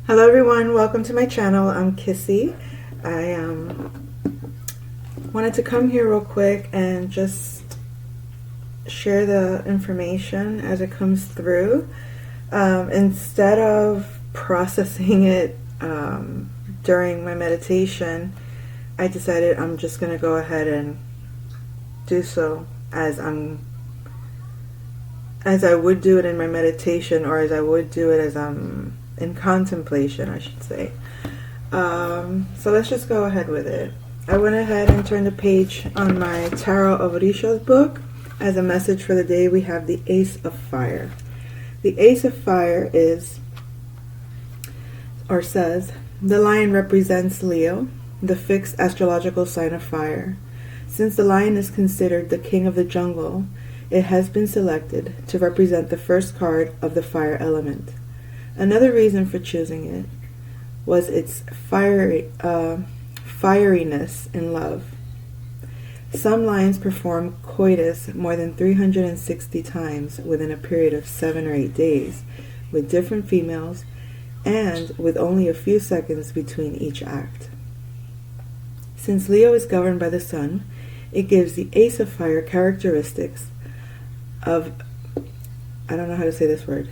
Hello everyone, welcome to my channel. I'm Kissy. I wanted to come here real quick and just share the information as it comes through. Instead of processing it during my meditation, I decided I'm just going to go ahead and do so as I would do it in my meditation, or as I would do it as I'm in contemplation, I should say. So let's just go ahead with it. I went ahead and turned the page on my Tarot of Orisha's book. As a message for the day, we have the Ace of Fire. The Ace of Fire says, the lion represents Leo, the fixed astrological sign of fire. Since the lion is considered the king of the jungle, it has been selected to represent the first card of the fire element. Another reason for choosing it was its fieriness in love. Some lions perform coitus more than 360 times within a period of 7 or 8 days, with different females and with only a few seconds between each act. Since Leo is governed by the sun, it gives the Ace of Fire characteristics of, I don't know how to say this word,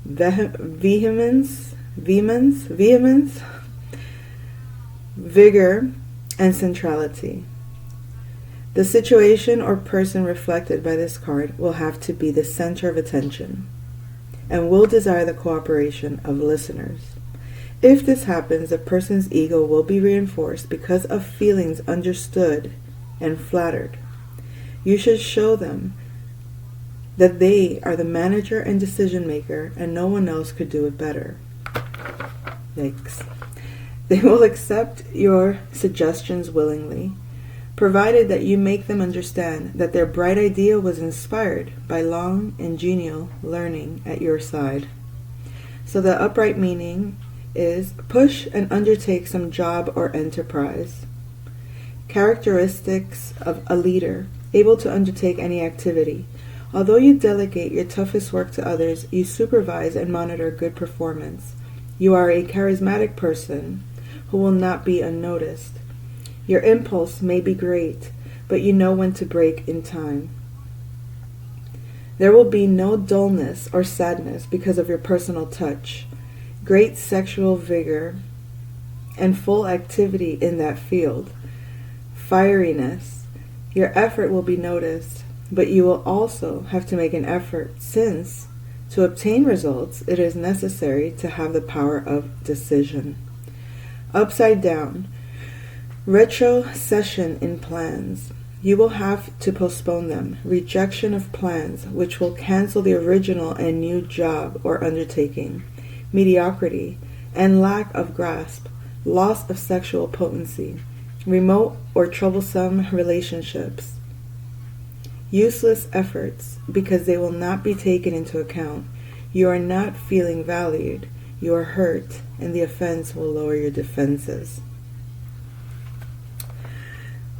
vehemence, vigor, and centrality. The situation or person reflected by this card will have to be the center of attention and will desire the cooperation of listeners. If this happens, the person's ego will be reinforced because of feelings understood and flattered. You should show them that they are the manager and decision maker and no one else could do it better. Yikes. They will accept your suggestions willingly, provided that you make them understand that their bright idea was inspired by long and genial learning at your side. So the upright meaning is push and undertake some job or enterprise. Characteristics of a leader, able to undertake any activity. Although you delegate your toughest work to others, you supervise and monitor good performance. You are a charismatic person who will not be unnoticed. Your impulse may be great, but you know when to break in time. There will be no dullness or sadness because of your personal touch, great sexual vigor, and full activity in that field. Fieriness. Your effort will be noticed, but you will also have to make an effort, since to obtain results it is necessary to have the power of decision. Upside down. Retrocession in plans. You will have to postpone them. Rejection of plans, which will cancel the original and new job or undertaking. Mediocrity and lack of grasp. Loss of sexual potency. Remote or troublesome relationships. Useless efforts, because they will not be taken into account. You are not feeling valued. You are hurt, and the offense will lower your defenses.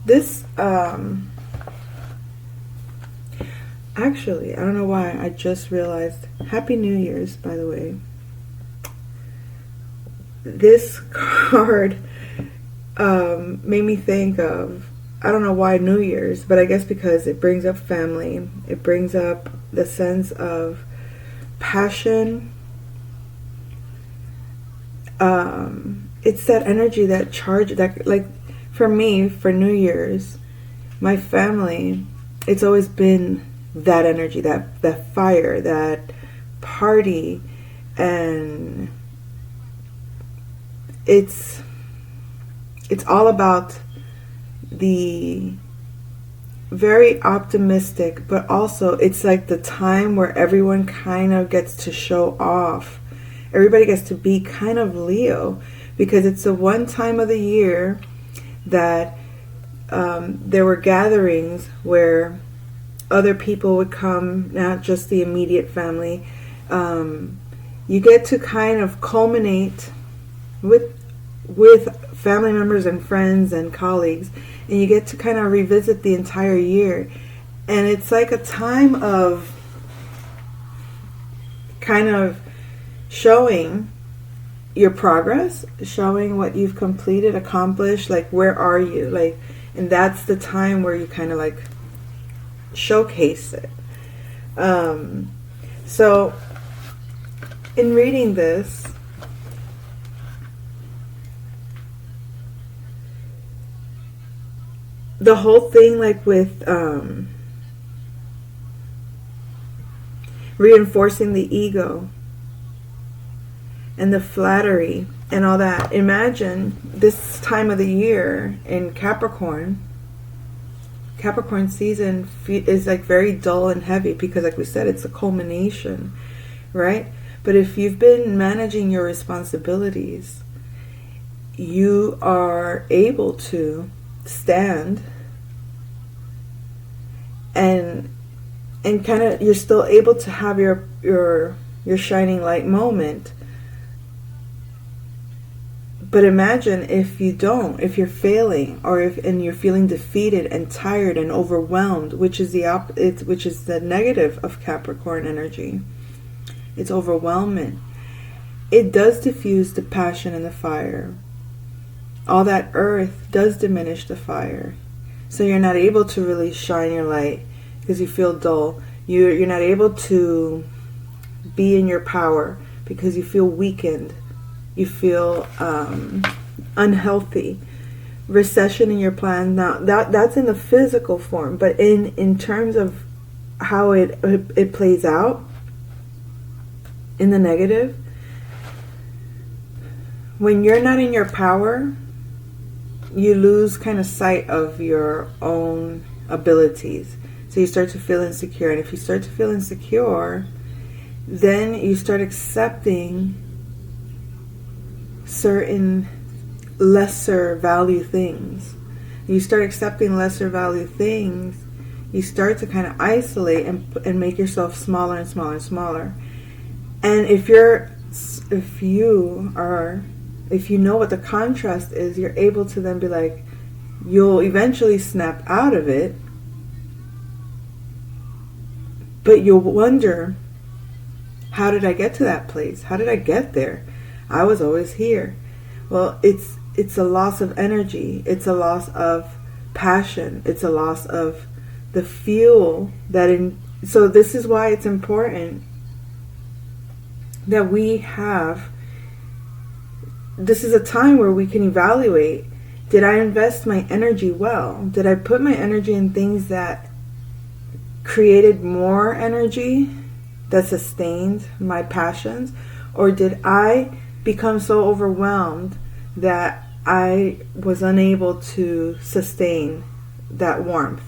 This, actually, I don't know why, I just realized, Happy New Year's, by the way. This card made me think of, I don't know why New Year's, but I guess because it brings up family. It brings up the sense of passion. It's that energy, that charge, that, like, for me, for New Year's, my family, it's always been that energy, that fire, that party, and it's all about the very optimistic, but also it's like the time where everyone kind of gets to show off. Everybody gets to be kind of Leo, because it's the one time of the year that there were gatherings where other people would come, not just the immediate family. You get to kind of culminate with family members and friends and colleagues, and you get to kind of revisit the entire year. And it's like a time of kind of showing your progress, showing what you've completed, accomplished, like where are you, like, and that's the time where you kind of like showcase it. So in reading this, the whole thing, like with reinforcing the ego and the flattery and all that. Imagine this time of the year in Capricorn season is like very dull and heavy because, like we said, it's a culmination, right? But if you've been managing your responsibilities, you are able to stand and kind of, you're still able to have your shining light moment. But imagine if you don't, if you're failing, or and you're feeling defeated and tired and overwhelmed, which is the negative of Capricorn energy. It's overwhelming. It does diffuse the passion and the fire. All that earth does diminish the fire. So you're not able to really shine your light because you feel dull. You're not able to be in your power because you feel weakened. You feel unhealthy. Recession in your plan. Now that's in the physical form, but in terms of how it plays out in the negative, when you're not in your power, you lose kind of sight of your own abilities. So you start to feel insecure, and if you start to feel insecure, then you start accepting certain lesser value things. You start accepting lesser value things, you start to kind of isolate and make yourself smaller and smaller and smaller. And if you know what the contrast is, you're able to then be like, you'll eventually snap out of it, but you'll wonder, how did I get to that place? How did I get there? I was always here. Well, it's a loss of energy. It's a loss of passion. It's a loss of the fuel so this is why it's important that this is a time where we can evaluate, did I invest my energy well? Did I put my energy in things that created more energy, that sustained my passions? Or did I become so overwhelmed that I was unable to sustain that warmth,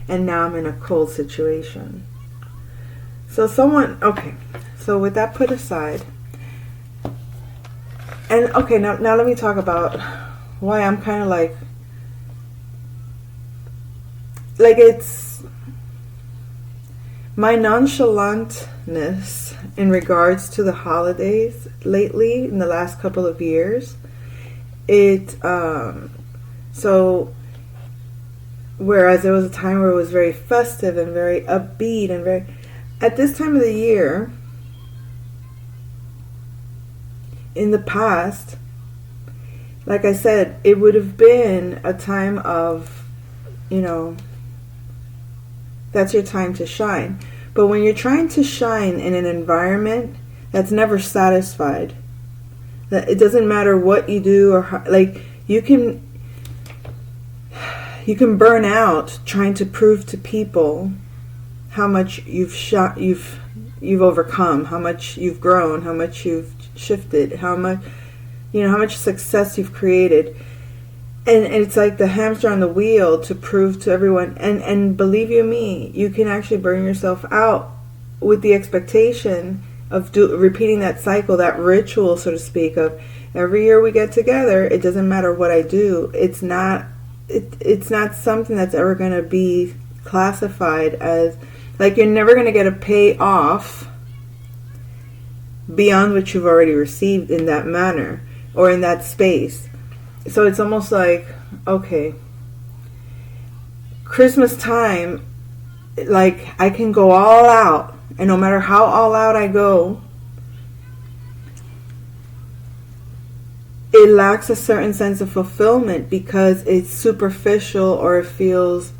and now I'm in a cold situation? So so with that put aside, and okay, now let me talk about why I'm kind of like it's my nonchalantness in regards to the holidays lately in the last couple of years. So whereas there was a time where it was very festive and very upbeat and very, at this time of the year in the past, like I said, it would have been a time of, that's your time to shine. But when you're trying to shine in an environment that's never satisfied, that it doesn't matter what you do or how, like you can burn out trying to prove to people how much you've overcome, how much you've grown, how much you've shifted, how much success you've created. And it's like the hamster on the wheel to prove to everyone. And believe you me, you can actually burn yourself out with the expectation of repeating that cycle, that ritual, so to speak, of every year we get together, it doesn't matter what I do. It's not something that's ever going to be classified as, like, you're never going to get a payoff beyond what you've already received in that manner or in that space. So it's almost like, okay, Christmas time, like I can go all out, and no matter how all out I go, it lacks a certain sense of fulfillment because it's superficial, or it feels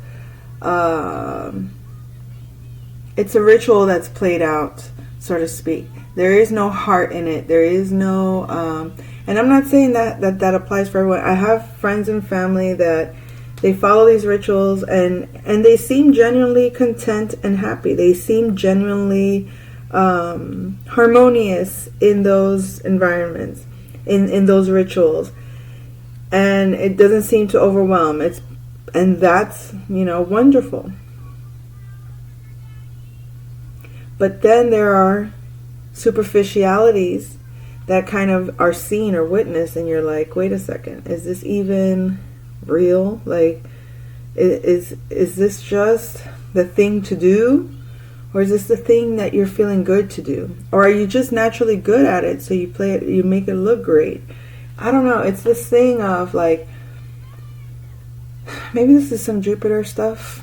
it's a ritual that's played out, so to speak. There is no heart in it. There is no and I'm not saying that applies for everyone. I have friends and family that they follow these rituals, and they seem genuinely content and happy. They seem genuinely harmonious in those environments, in those rituals, and it doesn't seem to overwhelm. And that's, wonderful. But then there are superficialities that kind of are seen or witnessed, and you're like, wait a second, is this even real? Like, is this just the thing to do? Or is this the thing that you're feeling good to do? Or are you just naturally good at it, so you play it, you make it look great? I don't know. It's this thing of like, maybe this is some Jupiter stuff.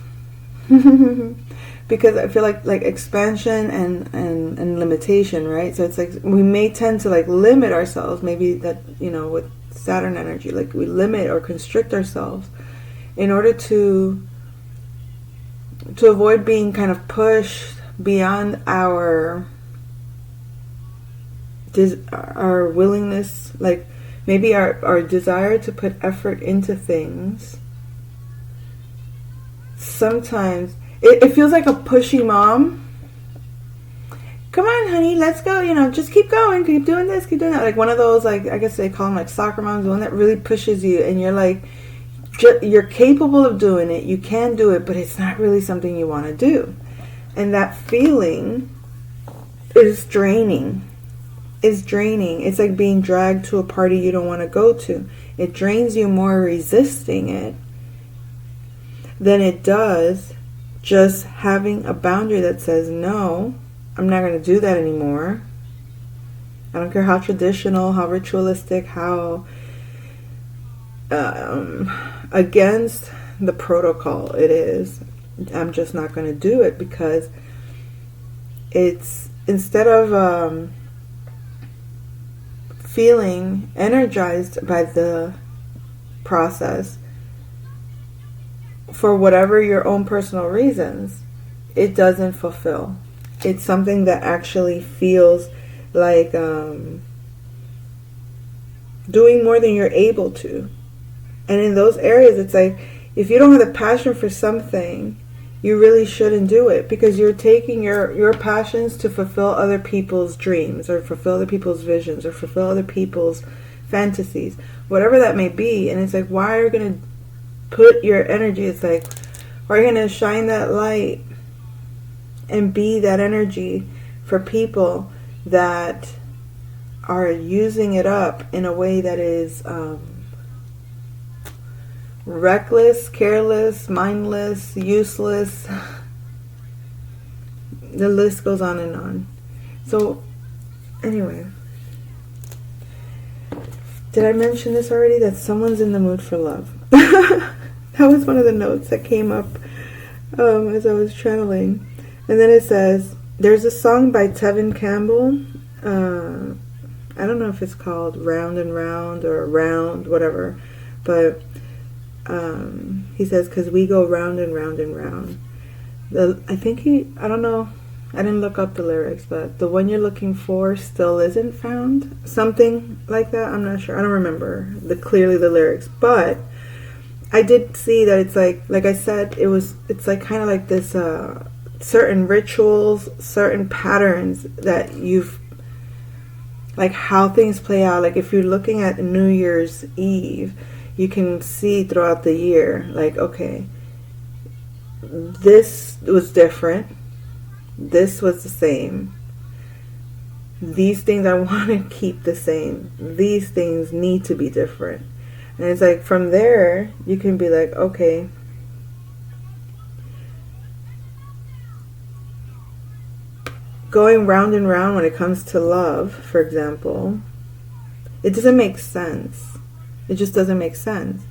Because I feel like expansion and limitation, right? So it's like we may tend to like limit ourselves, maybe that, with Saturn energy, like we limit or constrict ourselves in order to avoid being kind of pushed beyond our willingness, like maybe our desire to put effort into things. Sometimes it feels like a pushy mom. Come on, honey, let's go. Just keep going. Keep doing this. Keep doing that. Like one of those, like, I guess they call them like soccer moms, the one that really pushes you. And you're like, you're capable of doing it. You can do it, but it's not really something you want to do. And that feeling is draining. It's like being dragged to a party you don't want to go to. It drains you more resisting it than it does just having a boundary that says, no, I'm not going to do that anymore. I don't care how traditional, how ritualistic, how against the protocol it is. I'm just not going to do it, because it's, instead of feeling energized by the process, for whatever your own personal reasons, it doesn't fulfill. It's something that actually feels like doing more than you're able to. And in those areas, it's like, if you don't have the passion for something, you really shouldn't do it, because you're taking your passions to fulfill other people's dreams, or fulfill other people's visions, or fulfill other people's fantasies, whatever that may be. And it's like, why are you going to put your energy, it's like, are you going to shine that light and be that energy for people that are using it up in a way that is reckless, careless, mindless, useless? The list goes on and on. So anyway, did I mention this already, that someone's in the mood for love? That was one of the notes that came up as I was channeling. And then it says, there's a song by Tevin Campbell. I don't know if it's called Round and Round or Round, whatever. But he says, 'cause we go round and round and round. I don't know, I didn't look up the lyrics, but the one you're looking for still isn't found. Something like that, I'm not sure. I don't remember clearly the lyrics. But I did see that it's like I said, it's like kind of like this certain rituals, certain patterns that you've, like how things play out. Like if you're looking at New Year's Eve, you can see throughout the year, like, okay, this was different, this was the same, these things I want to keep the same, these things need to be different. And it's like from there you can be like, okay, going round and round when it comes to love, for example, it doesn't make sense. It just doesn't make sense.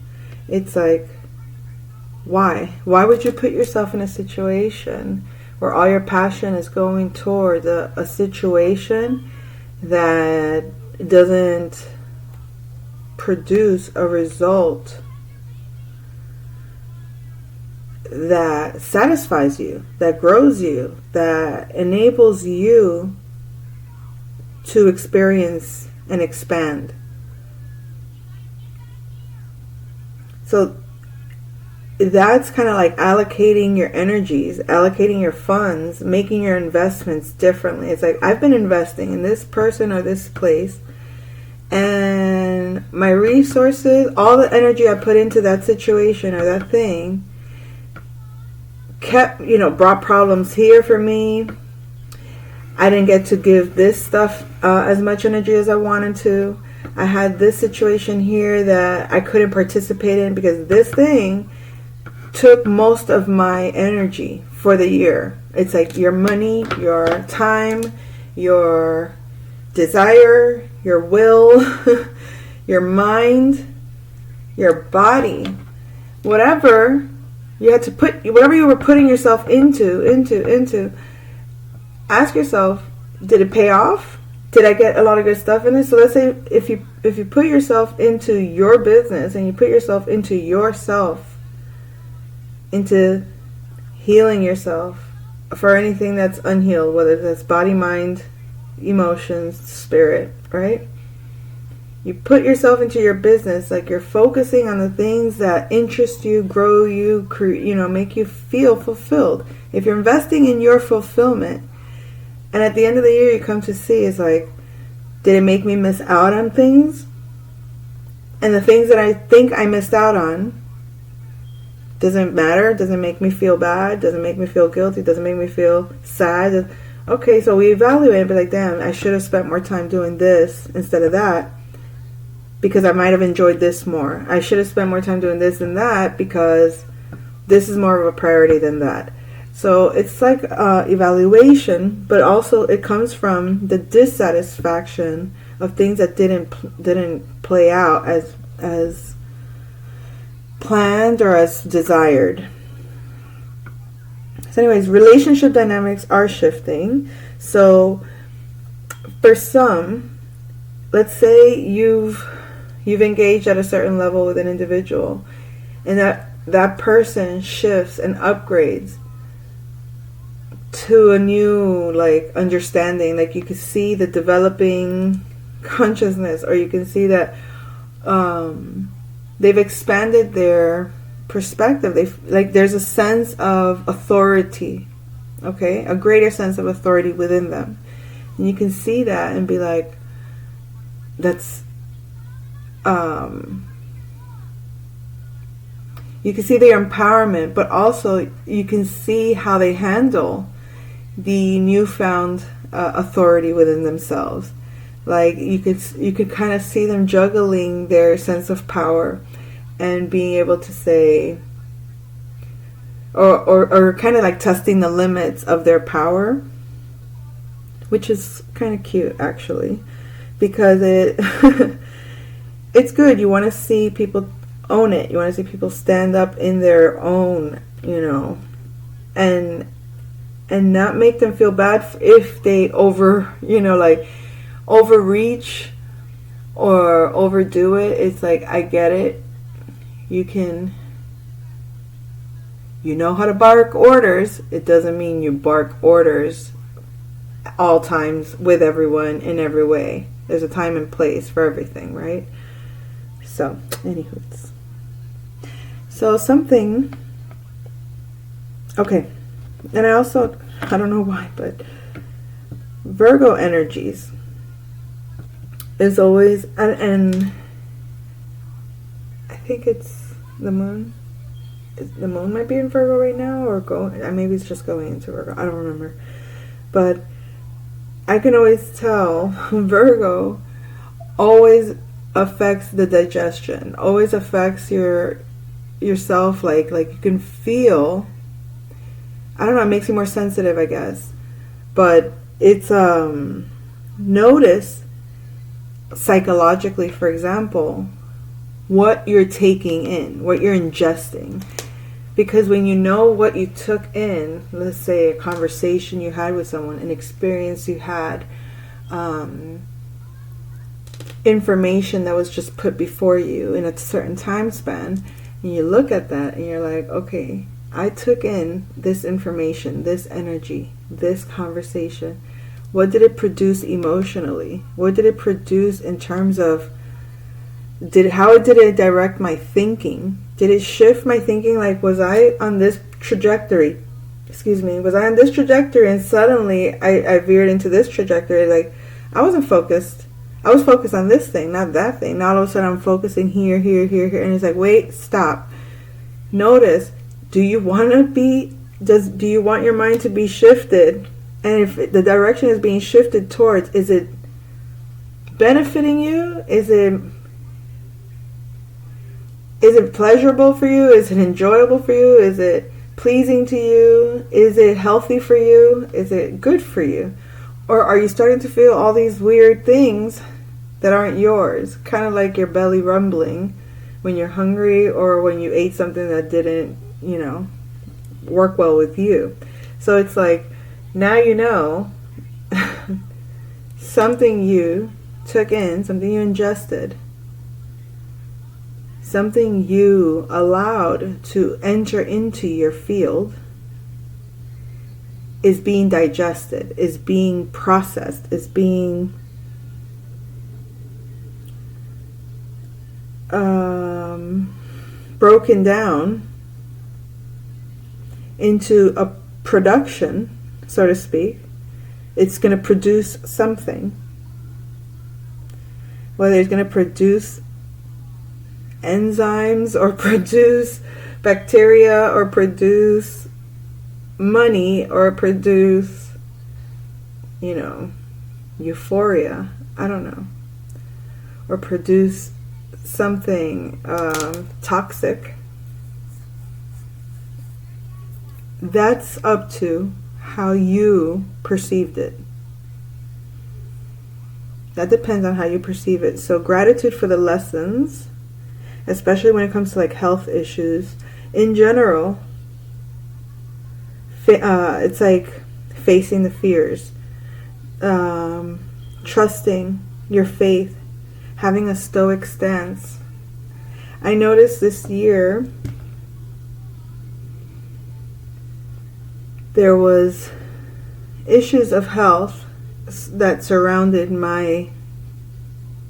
It's like, why? Why would you put yourself in a situation where all your passion is going toward a situation that doesn't produce a result that satisfies you, that grows you, that enables you to experience and expand. So that's kind of like allocating your energies, allocating your funds, making your investments differently. It's like, I've been investing in this person or this place, and my resources, all the energy I put into that situation or that thing kept, brought problems here for me. I didn't get to give this stuff as much energy as I wanted to. I had this situation here that I couldn't participate in because this thing took most of my energy for the year. It's like your money, your time, your desire, your will, your mind, your body, whatever you had to put, whatever you were putting yourself into. Ask yourself, did it pay off? Did I get a lot of good stuff in it? So let's say if you put yourself into your business and you put yourself into yourself, into healing yourself for anything that's unhealed, whether that's body, mind, emotions, spirit, right? You put yourself into your business, like you're focusing on the things that interest you, grow you, make you feel fulfilled. If you're investing in your fulfillment, and at the end of the year you come to see, it's like, did it make me miss out on things? And the things that I think I missed out on, doesn't matter, doesn't make me feel bad, doesn't make me feel guilty, doesn't make me feel sad. Okay, so we evaluate and be like, damn, I should have spent more time doing this instead of that, because I might have enjoyed this more. I should have spent more time doing this and that because this is more of a priority than that. So it's like evaluation, but also it comes from the dissatisfaction of things that didn't play out as planned or as desired. So anyways, relationship dynamics are shifting. So for some, let's say you've engaged at a certain level with an individual, and that person shifts and upgrades to a new understanding. Like you can see the developing consciousness, or you can see that they've expanded their perspective. There's a sense of authority, okay, a greater sense of authority within them, and you can see that and be like, that's you can see their empowerment, but also you can see how they handle the newfound authority within themselves. Like you could kind of see them juggling their sense of power and being able to say, or kind of like testing the limits of their power, which is kind of cute actually, because it's good. You want to see people own it. You want to see people stand up in their own, and not make them feel bad if they overreach or overdo it. It's like, I get it. You know how to bark orders. It doesn't mean you bark orders all times with everyone in every way. There's a time and place for everything, right? So, anywho's. So something, okay, and I don't know why, but Virgo energies is always, and I think it's the moon. The moon might be in Virgo right now, or maybe it's just going into Virgo. I don't remember. But I can always tell Virgo always affects the digestion, always affects yourself, like you can feel, I don't know, it makes you more sensitive, I guess. But it's notice psychologically, for example, what you're taking in, what you're ingesting. Because when you know what you took in, let's say a conversation you had with someone, an experience you had, information that was just put before you in a certain time span, and you look at that and you're like, okay, I took in this information, this energy, this conversation. What did it produce emotionally? What did it produce in terms of how did it direct my thinking? Did it shift my thinking? Like, was I on this trajectory? Was I on this trajectory and suddenly I veered into this trajectory? Like, I wasn't focused. I was focused on this thing, not that thing. Now all of a sudden I'm focusing here, here, here, here. And it's like, wait, stop. Notice, do you want your mind to be shifted? And if the direction is being shifted towards, is it benefiting you? Is it pleasurable for you? Is it enjoyable for you? Is it pleasing to you? Is it healthy for you? Is it good for you? Or are you starting to feel all these weird things that aren't yours? Kind of like your belly rumbling when you're hungry, or when you ate something that didn't, work well with you. So it's like, now you know something you took in, something you ingested, something you allowed to enter into your field is being digested, is being processed, is being broken down into a production, so to speak. It's going to produce something. Whether it's going to produce enzymes or produce bacteria or produce money or produce, euphoria, I don't know, or produce something toxic. That's up to how you perceived it. That depends on how you perceive it. So gratitude for the lessons, especially when it comes to like health issues in general. It's like facing the fears, trusting your faith, having a stoic stance. I noticed this year there was issues of health that surrounded my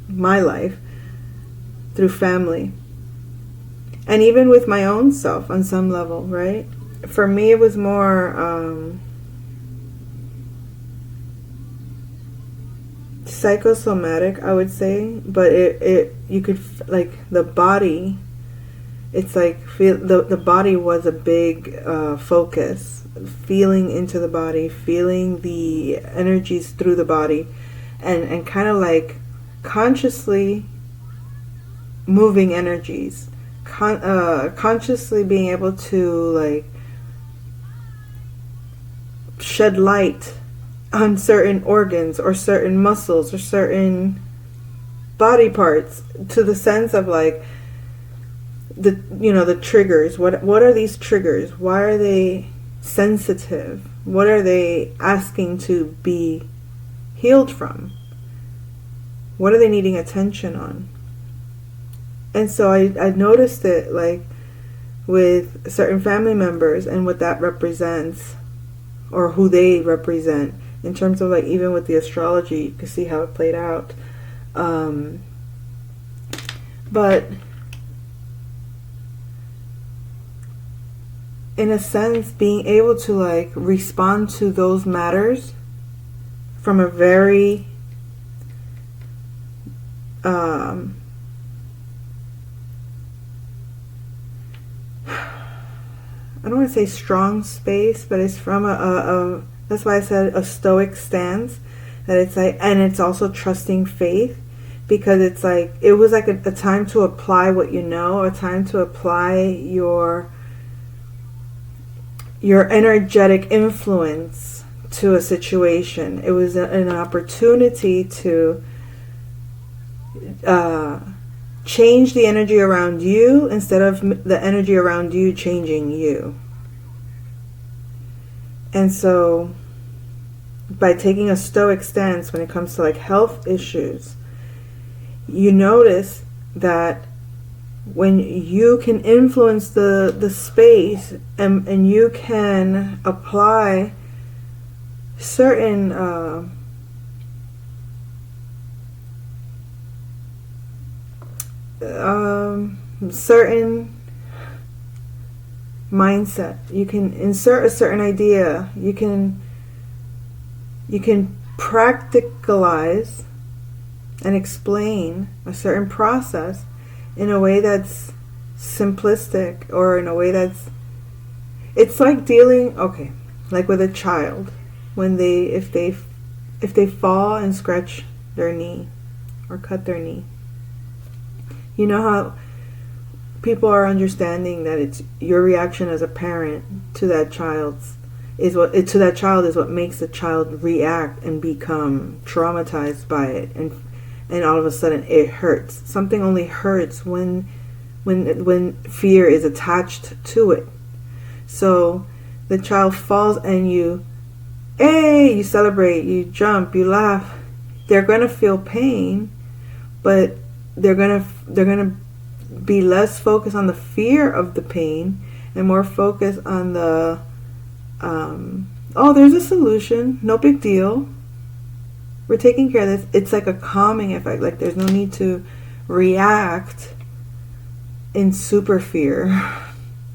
life through family, and even with my own self on some level, right? For me, it was more psychosomatic, I would say, but you could, like, the body, it's like the body was a big focus, feeling into the body, feeling the energies through the body, and kind of like consciously moving energies, consciously being able to like shed light on certain organs or certain muscles or certain body parts, to the sense of like the triggers. What are these triggers? Why are they sensitive? What are they asking to be healed from? What are they needing attention on? And so I noticed it like with certain family members and what that represents, or who they represent, in terms of like even with the astrology, you can see how it played out. But in a sense, being able to like respond to those matters from a very I don't want to say strong space, but it's from a that's why I said a stoic stance. That it's like, and it's also trusting faith, because it's like, it was like a time to apply what you know, a time to apply your energetic influence to a situation. It was an opportunity to change the energy around you instead of the energy around you changing you. And so by taking a stoic stance when it comes to like health issues, you notice that when you can influence the space, and you can apply certain certain mindset, you can insert a certain idea, you can practicalize and explain a certain process in a way that's simplistic, or in a way that's, it's like dealing, okay, like with a child, when if they fall and scratch their knee or cut their knee, you know how people are understanding that it's your reaction as a parent to that child's is what makes the child react and become traumatized by it, and all of a sudden it hurts. Something only hurts when fear is attached to it. So the child falls and you celebrate, you jump, you laugh. They're going to feel pain, but they're going to be less focused on the fear of the pain and more focused on the there's a solution, no big deal, we're taking care of this. It's like a calming effect. Like there's no need to react in super fear.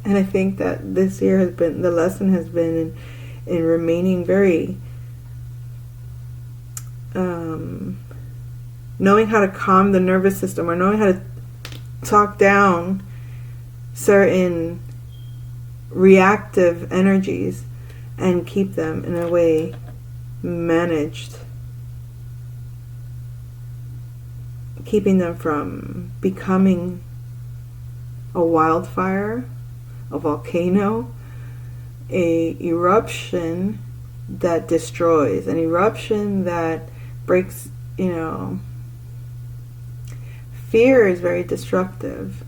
And I think that this year has been, the lesson has been in remaining very knowing how to calm the nervous system, or knowing how to talk down certain reactive energies and keep them in a way managed, keeping them from becoming a wildfire, a volcano, a eruption that destroys, an eruption that breaks, fear is very destructive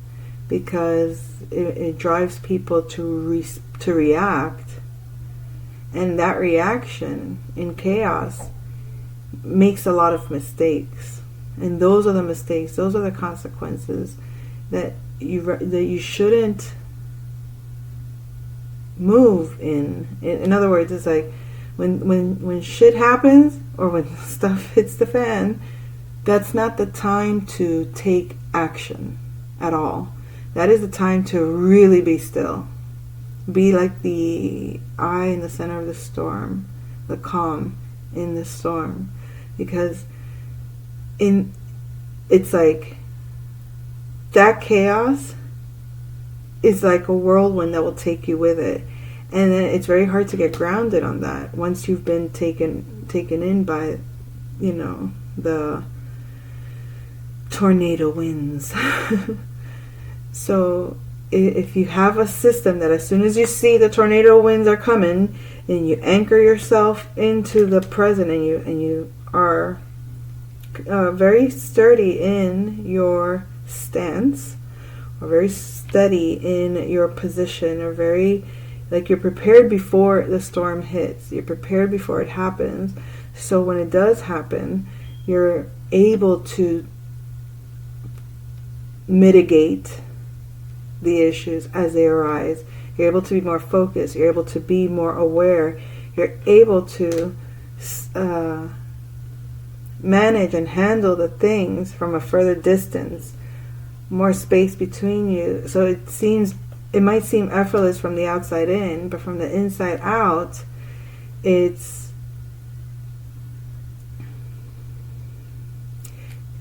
because it drives people to react, and that reaction in chaos makes a lot of mistakes, and those are the mistakes, those are the consequences that you shouldn't move in. In other words, it's like when shit happens, or when stuff hits the fan, that's not the time to take action at all. That is the time to really be still. Be like the eye in the center of the storm, the calm in the storm. Because it's like that chaos is like a whirlwind that will take you with it. And then it's very hard to get grounded on that once you've been taken in by, the tornado winds. So if you have a system that as soon as you see the tornado winds are coming, and you anchor yourself into the present, and you are very sturdy in your stance, or very steady in your position, or very, like, you're prepared before the storm hits, you're prepared before it happens, so when it does happen, you're able to mitigate the issues as they arise. You're able to be more focused, you're able to be more aware, you're able to manage and handle the things from a further distance, more space between you. So it might seem effortless from the outside in, but from the inside out, it's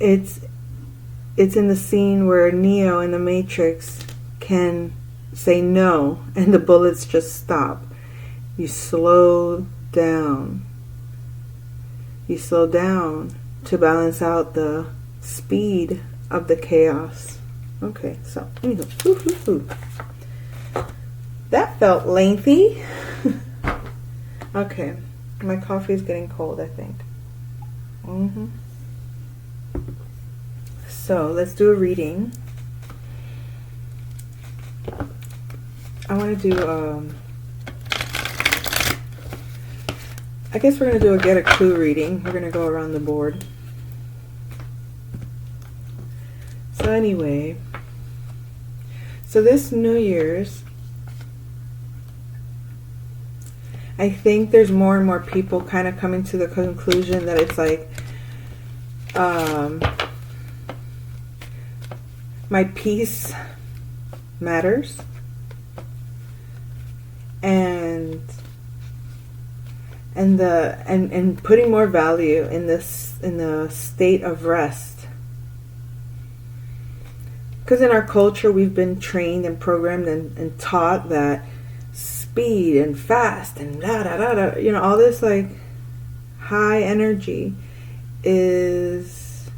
in the scene where Neo in the Matrix can say no, and the bullets just stop. You slow down. You slow down to balance out the speed of the chaos. Okay, so anyway, that felt lengthy. Okay, my coffee is getting cold, I think. So let's do a reading. I want to do I guess we're going to do a get a clue reading. We're going to go around the board. anyway, so this New Year's, I think there's more and more people kind of coming to the conclusion that it's like, my peace matters, and putting more value in the state of rest. Because in our culture, we've been trained and programmed and taught that speed and fast and da da da da, you know, all this like high energy is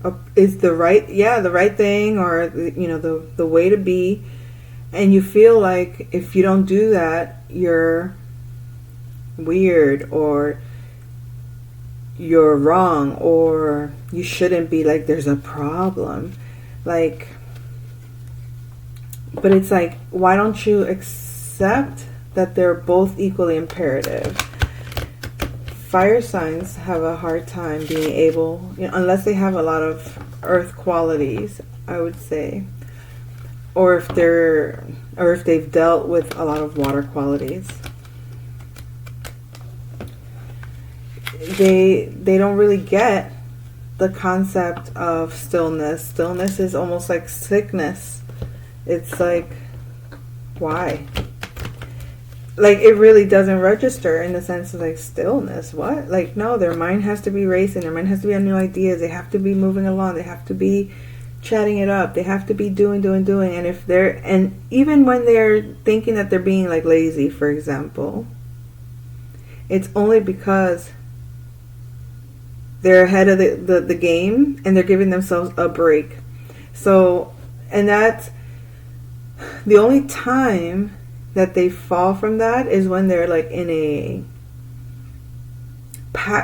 the right thing, or you know, the way to be. And you feel like if you don't do that, you're weird, or you're wrong, or you shouldn't be, like there's a problem, like. But it's like, why don't you accept that they're both equally imperative? Fire signs have a hard time being able, you know, unless they have a lot of earth qualities, I would say, or if they've dealt with a lot of water qualities. They don't really get the concept of stillness. Stillness is almost like sickness. It's like, why? Like, it really doesn't register in the sense of like stillness. What? Like, no, their mind has to be racing. Their mind has to be on new ideas. They have to be moving along. They have to be chatting it up. They have to be doing. And even when they're thinking that they're being like lazy, for example, it's only because they're ahead of the game and they're giving themselves a break. So, and that's the only time that they fall from that is when they're like in a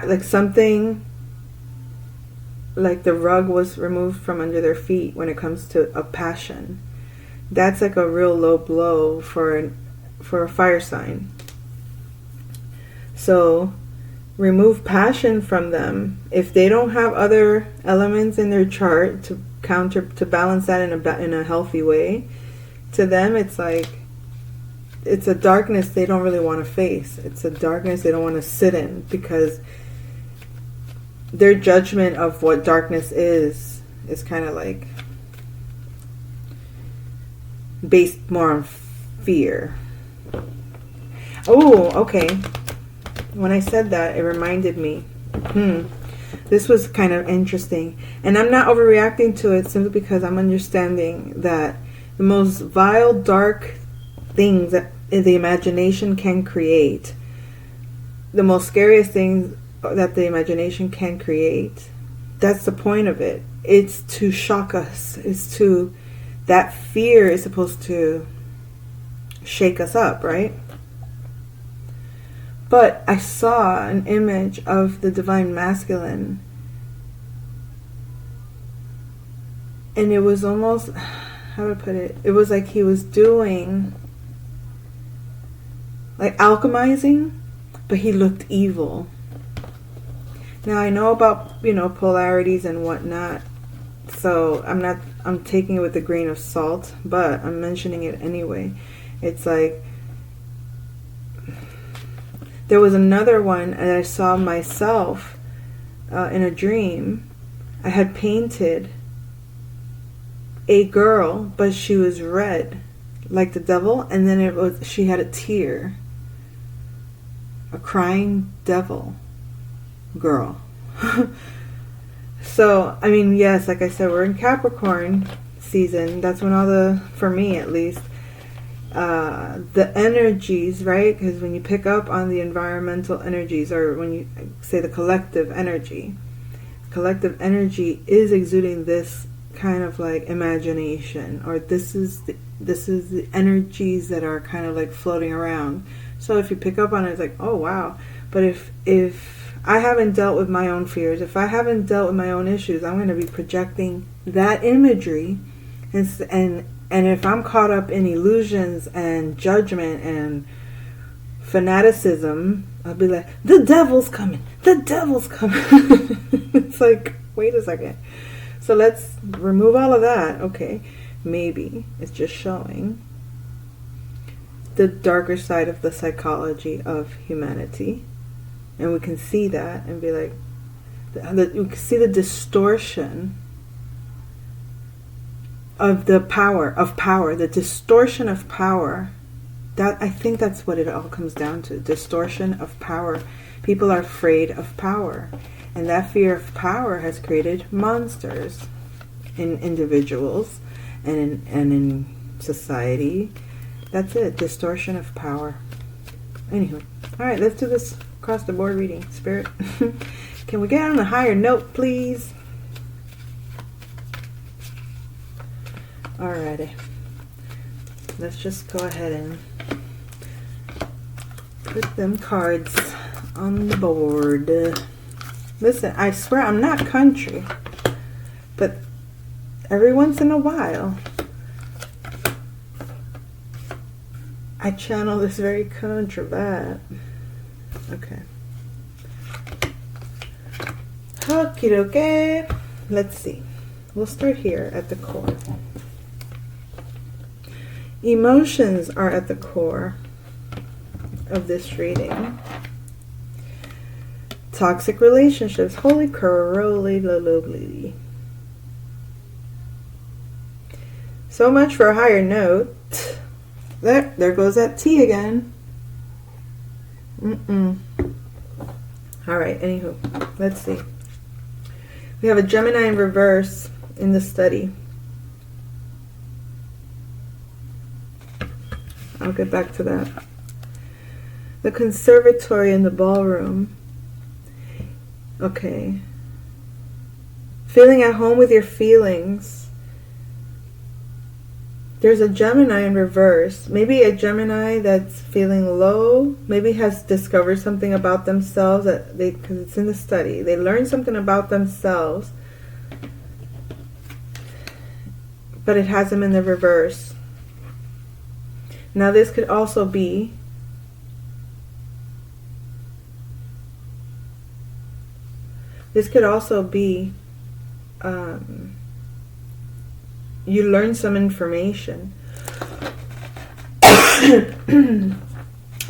like something, like the rug was removed from under their feet when it comes to a passion. That's like a real low blow for a fire sign. So remove passion from them. If they don't have other elements in their chart to balance that in a healthy way, to them it's like, it's a darkness they don't really want to face. It's a darkness they don't want to sit in, because their judgment of what darkness is kind of like based more on fear. Oh, okay. When I said that, it reminded me. This was kind of interesting. And I'm not overreacting to it simply because I'm understanding that the most vile, dark things that the imagination can create, the most scariest things that the imagination can create, that's the point of it. It's to shock us. That fear is supposed to shake us up, right? But I saw an image of the Divine Masculine, and it was almost, how do I put it? It was like he was doing, like alchemizing, but he looked evil. Now I know about, you know, polarities and whatnot, so I'm taking it with a grain of salt, but I'm mentioning it anyway. It's like, there was another one, and I saw myself in a dream. I had painted a girl, but she was red, like the devil, and then she had a tear, a crying devil girl. So, I mean, yes, like I said, we're in Capricorn season. That's when for me at least, the energies, right? Because when you pick up on the environmental energies, or when you say the collective energy is exuding this kind of like imagination, or this is the energies that are kind of like floating around. So if you pick up on it, it's like, oh wow. But if I haven't dealt with my own fears, if I haven't dealt with my own issues, I'm going to be projecting that imagery, and if I'm caught up in illusions and judgment and fanaticism, I'll be like, the devil's coming. It's like, wait a second. So let's remove all of that. Okay, maybe it's just showing the darker side of the psychology of humanity. And we can see that and be like, we can see the distortion of the power, the distortion of power. That, I think that's what it all comes down to, distortion of power. People are afraid of power. And that fear of power has created monsters in individuals and in society. That's it, distortion of power. Anywho, all right, let's do this across the board reading. Spirit, can we get on a higher note, please? Alrighty. Let's just go ahead and put them cards on the board. Listen, I swear I'm not country, but every once in a while I channel this very country vibe. Okay. Okie dokie. Let's see. We'll start here at the core. Emotions are at the core of this reading. Toxic relationships. Holy crowley. So much for a higher note. There goes that T again. Alright, anywho, let's see. We have a Gemini in reverse in the study. I'll get back to that. The conservatory in the ballroom. Okay. Feeling at home with your feelings. There's a Gemini in reverse. Maybe a Gemini that's feeling low. Maybe has discovered something about themselves because it's in the study. They learned something about themselves, but it has them in the reverse. Now this could also be you learn some information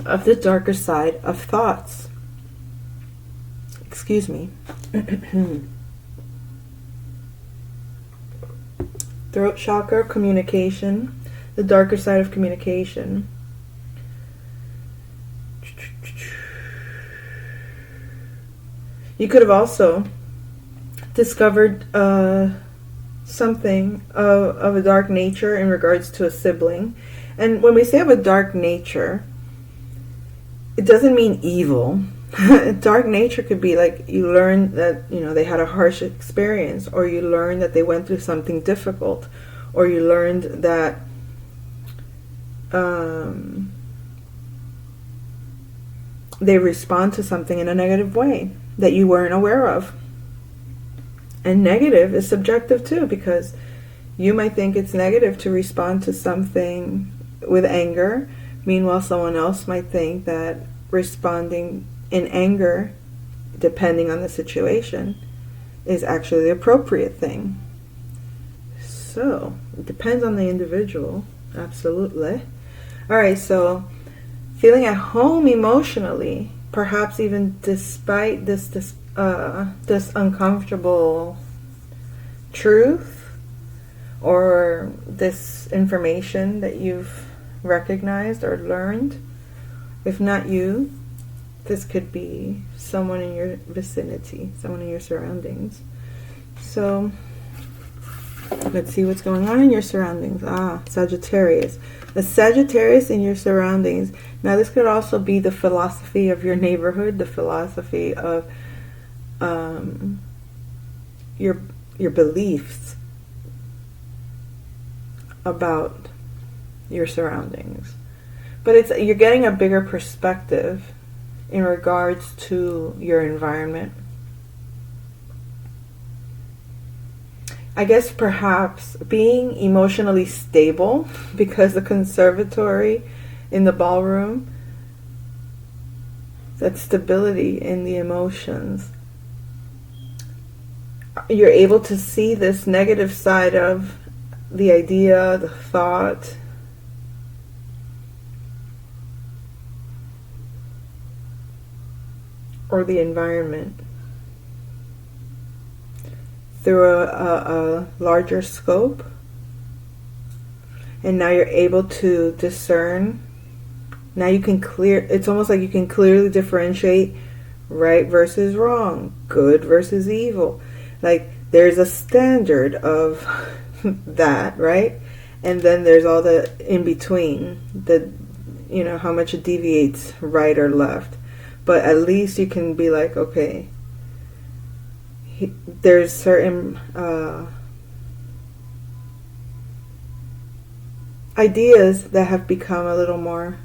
of the darker side of thoughts. Excuse me. Throat chakra, communication, the darker side of communication. You could have also discovered something of a dark nature in regards to a sibling. And when we say of a dark nature, it doesn't mean evil. Dark nature could be like you learn that, they had a harsh experience, or you learn that they went through something difficult, or you learned that they respond to something in a negative way that you weren't aware of. And negative is subjective too, because you might think it's negative to respond to something with anger. Meanwhile, someone else might think that responding in anger, depending on the situation, is actually the appropriate thing. So, it depends on the individual. Absolutely. Alright, so feeling at home emotionally, perhaps even despite this uncomfortable truth or this information that you've recognized or learned. If not you, this could be someone in your vicinity, someone in your surroundings. So let's see what's going on in your surroundings. Sagittarius. The Sagittarius in your surroundings. Now this could also be the philosophy of your neighborhood, the philosophy of your beliefs about your surroundings. But you're getting a bigger perspective in regards to your environment. I guess perhaps being emotionally stable, because the conservatory in the ballroom, that stability in the emotions. you're able to see this negative side of the idea, the thought, or the environment through a larger scope. And now you're able to discern. Now you can it's almost like you can clearly differentiate right versus wrong, good versus evil. Like there's a standard of that, right? And then there's all the in between, how much it deviates right or left. But at least you can be like, okay, there's certain ideas that have become a little more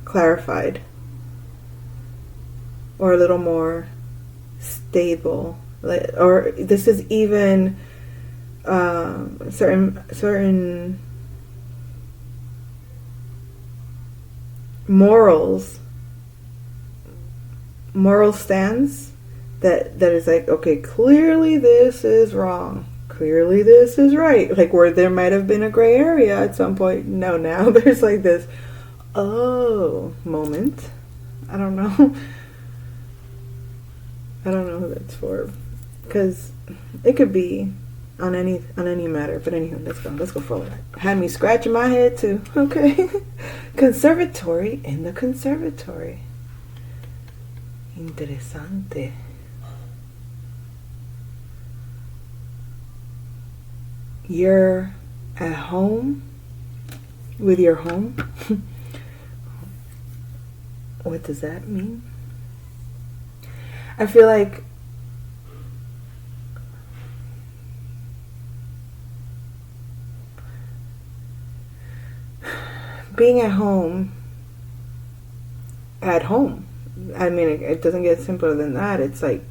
clarified or a little more stable, or this is even certain moral stance that is like, okay, clearly this is wrong, clearly this is right. Like where there might have been a gray area at some point, no, now there's like this moment. I don't know who that's for, because it could be on any matter. But anywho, let's go forward. Had me scratching my head too. Okay. Conservatory in the conservatory. Interesante. You're at home with your home. What does that mean? I feel like being at home, I mean, it doesn't get simpler than that. It's like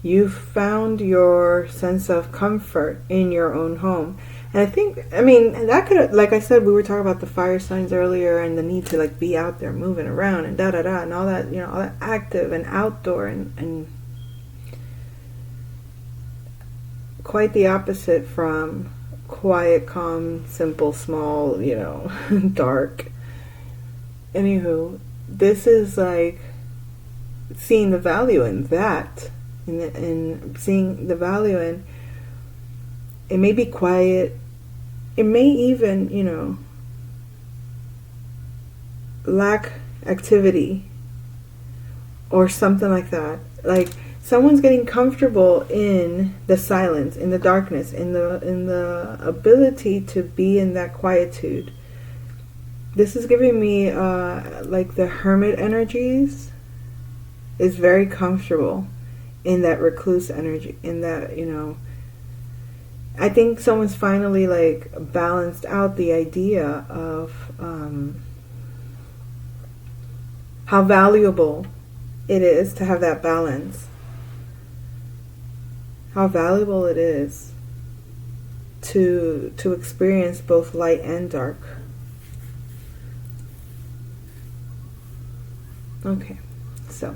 you've found your sense of comfort in your own home. And that could, like I said, we were talking about the fire signs earlier and the need to like be out there moving around and da-da-da and all that, all that active and outdoor and quite the opposite from quiet, calm, simple, small, dark. Anywho, this is like seeing the value in that, and seeing the value in it. May be quiet, it may even lack activity or something like that. Like someone's getting comfortable in the silence, in the darkness, in the ability to be in that quietude. This is giving me like the hermit energies is very comfortable in that recluse energy, in that, I think someone's finally like balanced out the idea of how valuable it is to have that balance. How valuable it is to experience both light and dark. Okay, so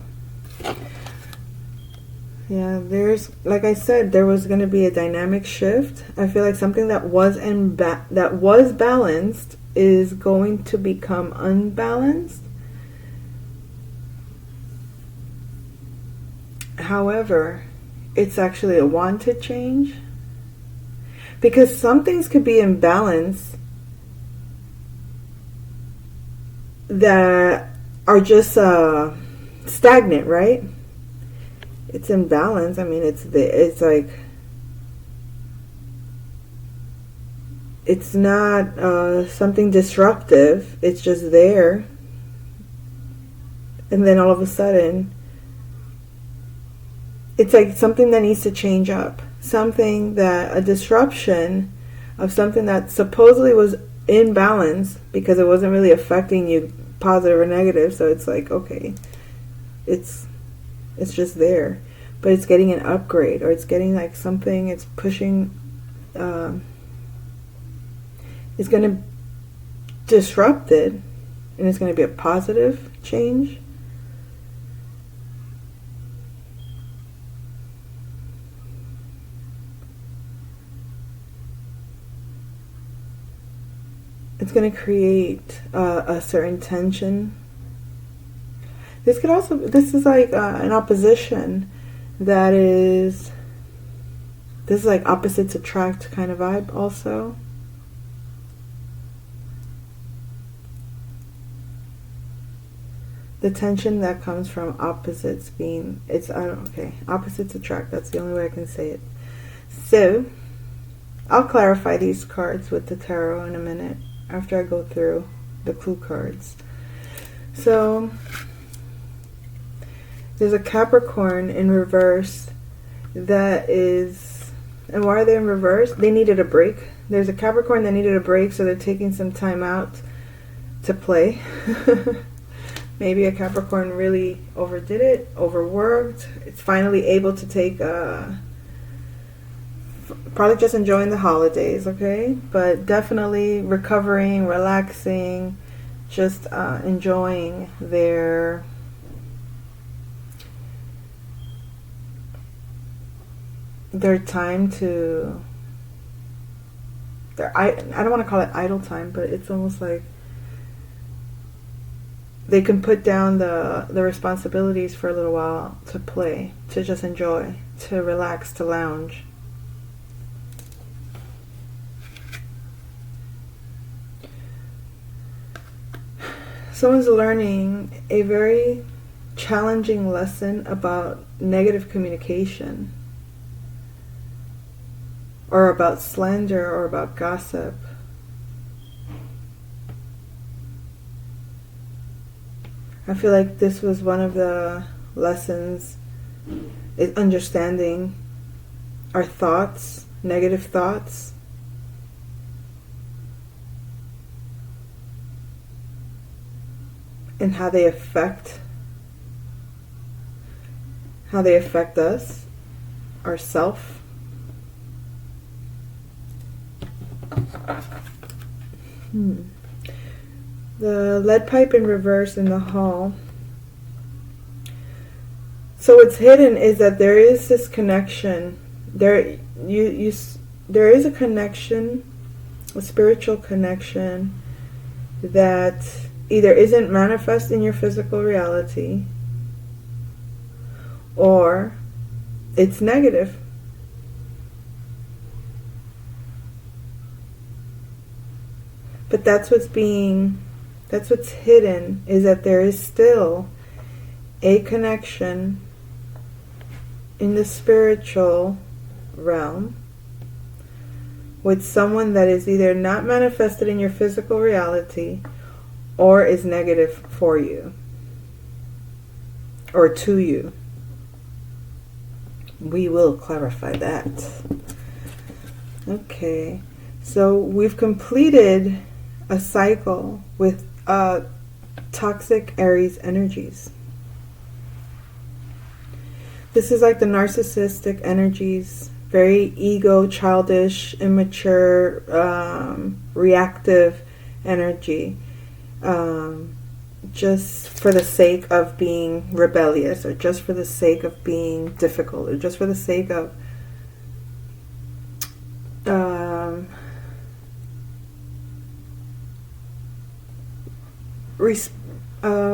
yeah, there's, like I said, there was going to be a dynamic shift. I feel like something that was balanced is going to become unbalanced. However, it's actually a wanted change, because some things could be in balance that are just stagnant, right? It's in balance. I mean, it's like it's not something disruptive. It's just there, and then all of a sudden, it's like something that needs to change up. Something that a disruption of something that supposedly was in balance because it wasn't really affecting you positive or negative. So it's like, okay, it's just there, but it's getting an upgrade, or it's getting like something, it's pushing, it's going to disrupt it, and it's going to be a positive change. It's going to create a certain tension. This is like an opposition that is, this is like opposites attract kind of vibe also. The tension that comes from opposites being, opposites attract, that's the only way I can say it. So, I'll clarify these cards with the tarot in a minute after I go through the clue cards. So, there's a Capricorn in reverse that is, and why are they in reverse? They needed a break. There's a Capricorn that needed a break, so they're taking some time out to play. Maybe a Capricorn really overdid it, overworked. It's finally able to take, probably just enjoying the holidays, okay? But definitely recovering, relaxing, just enjoying their time to, I don't want to call it idle time, but it's almost like they can put down the responsibilities for a little while to play, to just enjoy, to relax, to lounge. Someone's learning a very challenging lesson about negative communication, or about slander, or about gossip. I feel like this was one of the lessons, is understanding our thoughts, negative thoughts. And how they affect us, ourself. The lead pipe in reverse in the hall. So what's hidden is that there is this connection. There is a connection, a spiritual connection that either isn't manifest in your physical reality, or it's negative. But that's what's hidden, is that there is still a connection in the spiritual realm with someone that is either not manifested in your physical reality or is negative for you or to you. We will clarify that. Okay, so we've completed a cycle with toxic Aries energies. This is like the narcissistic energies, very ego, childish, immature, reactive energy, just for the sake of being rebellious, or just for the sake of being difficult, or just for the sake of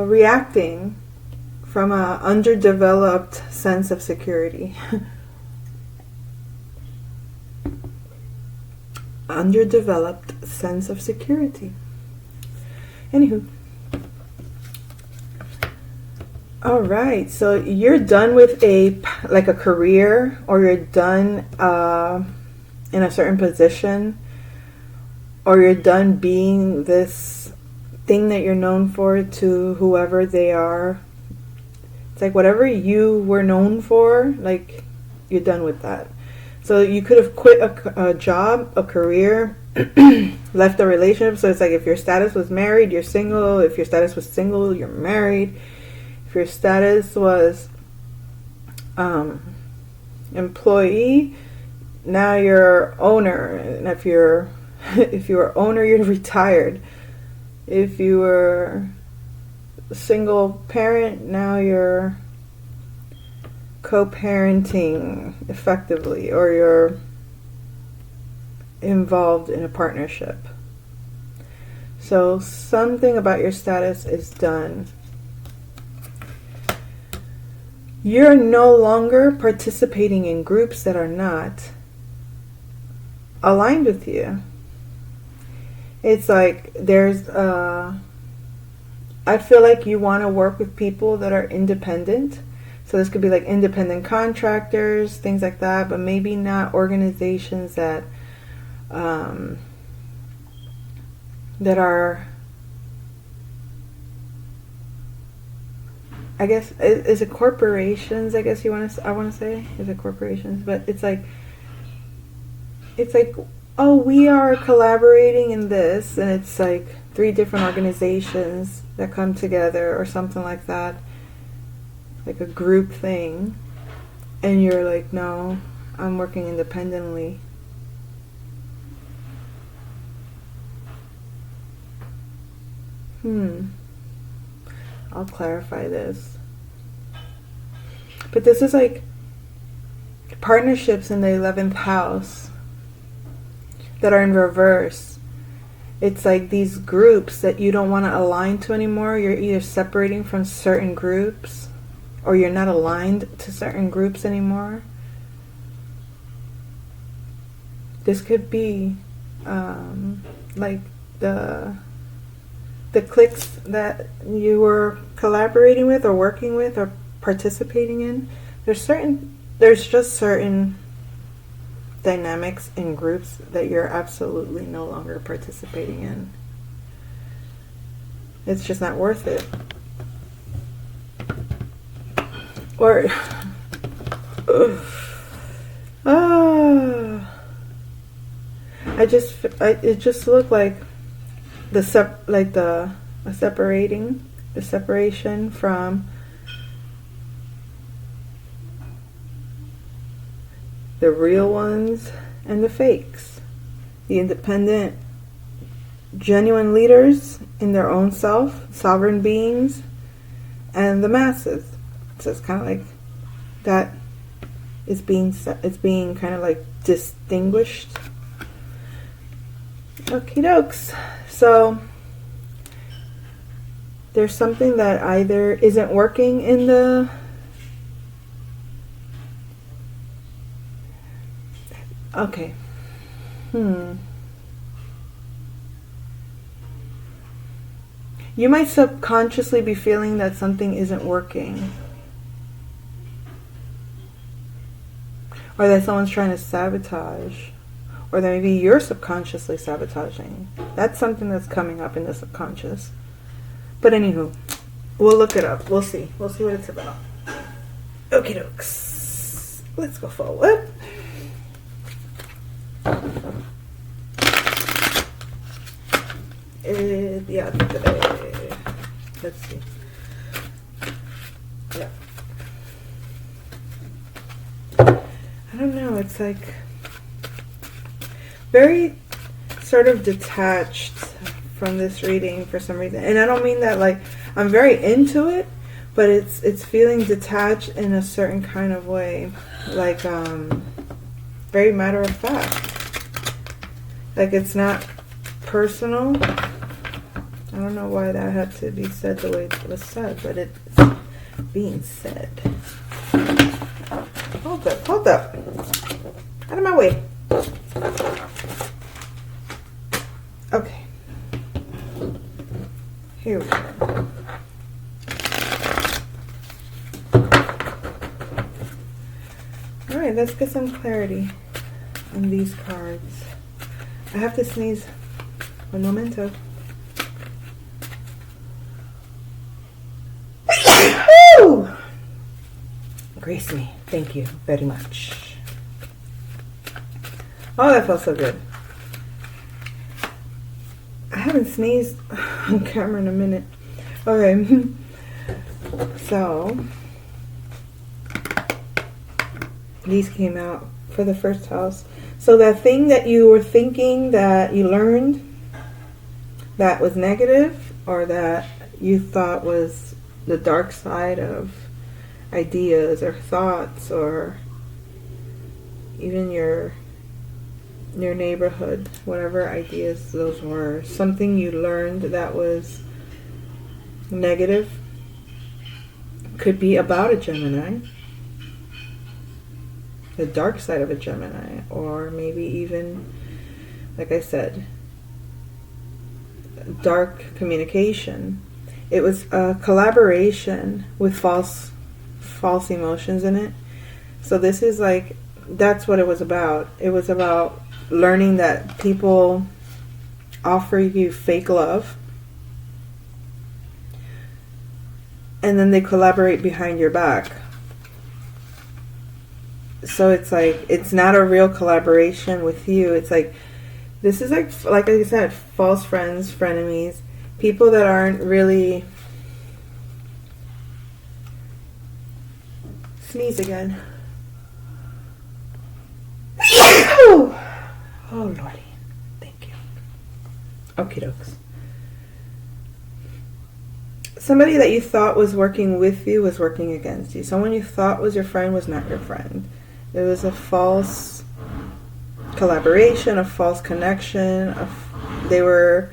reacting from an underdeveloped sense of security. Underdeveloped sense of security. Anywho. Alright, so you're done with a career, or you're done in a certain position, or you're done being this thing that you're known for to whoever they are. It's like whatever you were known for, like, you're done with that. So you could have quit a job, a career, left a relationship. So it's like if your status was married, you're single. If your status was single, you're married. If your status was employee, now you're owner. And if you were owner, you're retired. If you were a single parent, now you're co-parenting effectively, or you're involved in a partnership. So something about your status is done. You're no longer participating in groups that are not aligned with you. It's like there's I feel like you want to work with people that are independent. So this could be like independent contractors, things like that, but maybe not organizations that that are, I guess, is it corporations? I guess I want to say, is it corporations? But it's like, oh, we are collaborating in this, and it's like 3 different organizations that come together or something like that, like a group thing, and you're like, no, I'm working independently. I'll clarify this. But this is like partnerships in the 11th house that are in reverse. It's like these groups that you don't want to align to anymore. You're either separating from certain groups or you're not aligned to certain groups anymore. This could be like the cliques that you were collaborating with or working with or participating in. There's just certain dynamics in groups that you're absolutely no longer participating in. It's just not worth it. Or it just looked like the separation from the real ones and the fakes, the independent, genuine leaders in their own self, sovereign beings, and the masses. So it's kind of like that is being kind of like distinguished. Okie dokes. So there's something that either isn't working in the You might subconsciously be feeling that something isn't working, or that someone's trying to sabotage, or that maybe you're subconsciously sabotaging. That's something that's coming up in the subconscious. But anywho, we'll look it up. We'll see what it's about. Okie dokes. Let's go forward. Let's see. Yeah. I don't know. It's like very sort of detached from this reading for some reason. And I don't mean that like I'm very into it, but it's feeling detached in a certain kind of way. Like very matter of fact. Like it's not personal. I don't know why that had to be said the way it was said, but it's being said. Hold up. Out of my way. Okay. Here we go. Alright, let's get some clarity on these cards. I have to sneeze. Un momento. Grace me. Thank you very much. Oh, that felt so good. I haven't sneezed on camera in a minute. Okay. So, these came out for the first house. So that thing that you were thinking that you learned that was negative, or that you thought was the dark side of ideas or thoughts, or even your your neighborhood, whatever ideas those were, something you learned that was negative, could be about a Gemini, the dark side of a Gemini, or maybe even, like I said, dark communication. It was a collaboration with false emotions in it. So this is like, that's what it was about. It was about learning that people offer you fake love, and then they collaborate behind your back. So it's like, it's not a real collaboration with you. It's like, this is like I said, false friends, frenemies, people that aren't really... Sneeze again. Oh, Lordy. Thank you. Okie dokes. Somebody that you thought was working with you was working against you. Someone you thought was your friend was not your friend. It was a false collaboration, a false connection. They were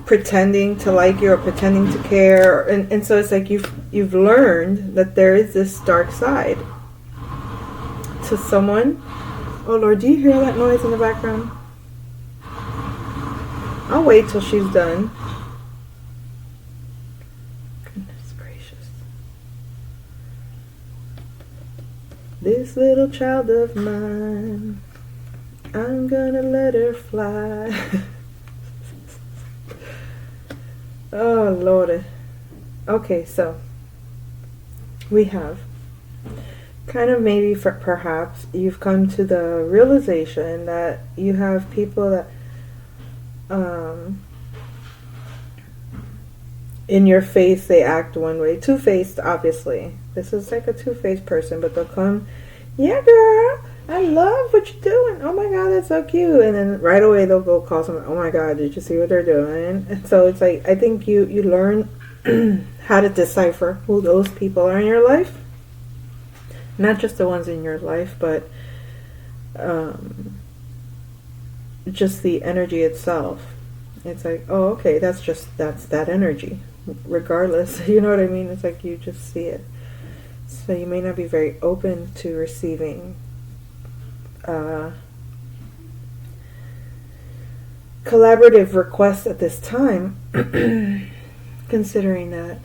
pretending to like you or pretending to care. And so it's like you've learned that there is this dark side to someone. Oh Lord, do you hear that noise in the background? I'll wait till she's done. Goodness gracious. This little child of mine, I'm gonna let her fly. Oh Lord. Okay, so we have kind of, maybe for perhaps you've come to the realization that you have people that in your face they act one way, two-faced. Obviously this is like a two-faced person, but they'll come, yeah girl, I love what you're doing, oh my god, that's so cute, and then right away they'll go call someone, oh my god, did you see what they're doing? And so it's like, I think you learn how to decipher who those people are in your life. Not just the ones in your life, but just the energy itself. It's like, oh, okay, that's that energy, regardless. You know what I mean? It's like you just see it. So you may not be very open to receiving collaborative requests at this time, considering that.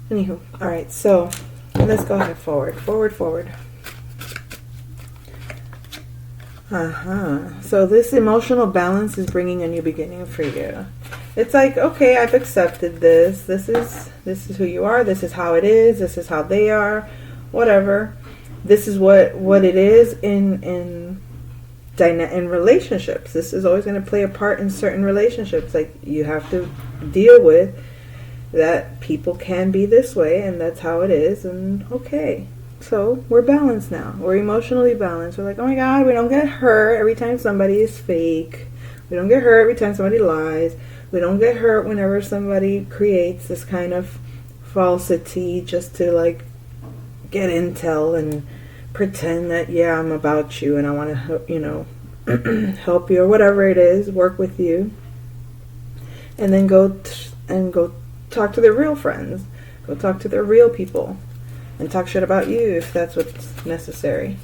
Anywho, alright, so let's go ahead forward. So this emotional balance is bringing a new beginning for you. It's like, okay, I've accepted this. This is who you are. This is how it is. This is how they are. Whatever. This is what it is in relationships. This is always going to play a part in certain relationships. Like, you have to deal with that people can be this way, and that's how it is, and okay. So we're balanced now. We're emotionally balanced. We're like, oh my god, we don't get hurt every time somebody is fake. We don't get hurt every time somebody lies. We don't get hurt whenever somebody creates this kind of falsity just to like get intel and pretend that, yeah, I'm about you and I want to help, help you or whatever it is, work with you. And then go talk to their real friends. Go talk to their real people. And talk shit about you if that's what's necessary.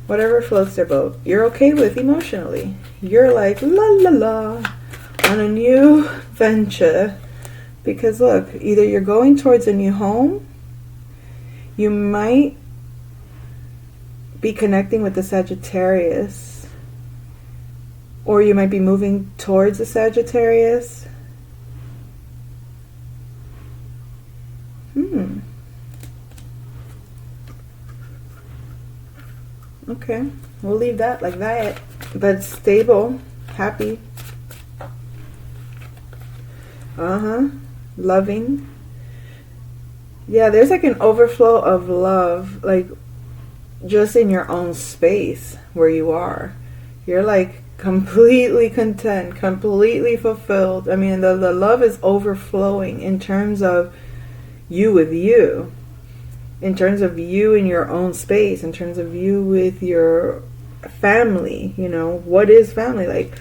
Whatever floats their boat. You're okay with emotionally. You're like, la la la, on a new venture. Because look, either you're going towards a new home, you might be connecting with the Sagittarius, or you might be moving towards the Sagittarius. Okay, we'll leave that like that. But stable, happy. Loving. Yeah, there's like an overflow of love, like just in your own space where you are. You're like completely content, completely fulfilled. I mean, the love is overflowing in terms of you with you. in terms of you in your own space, in terms of you with your family. You know, what is family? Like,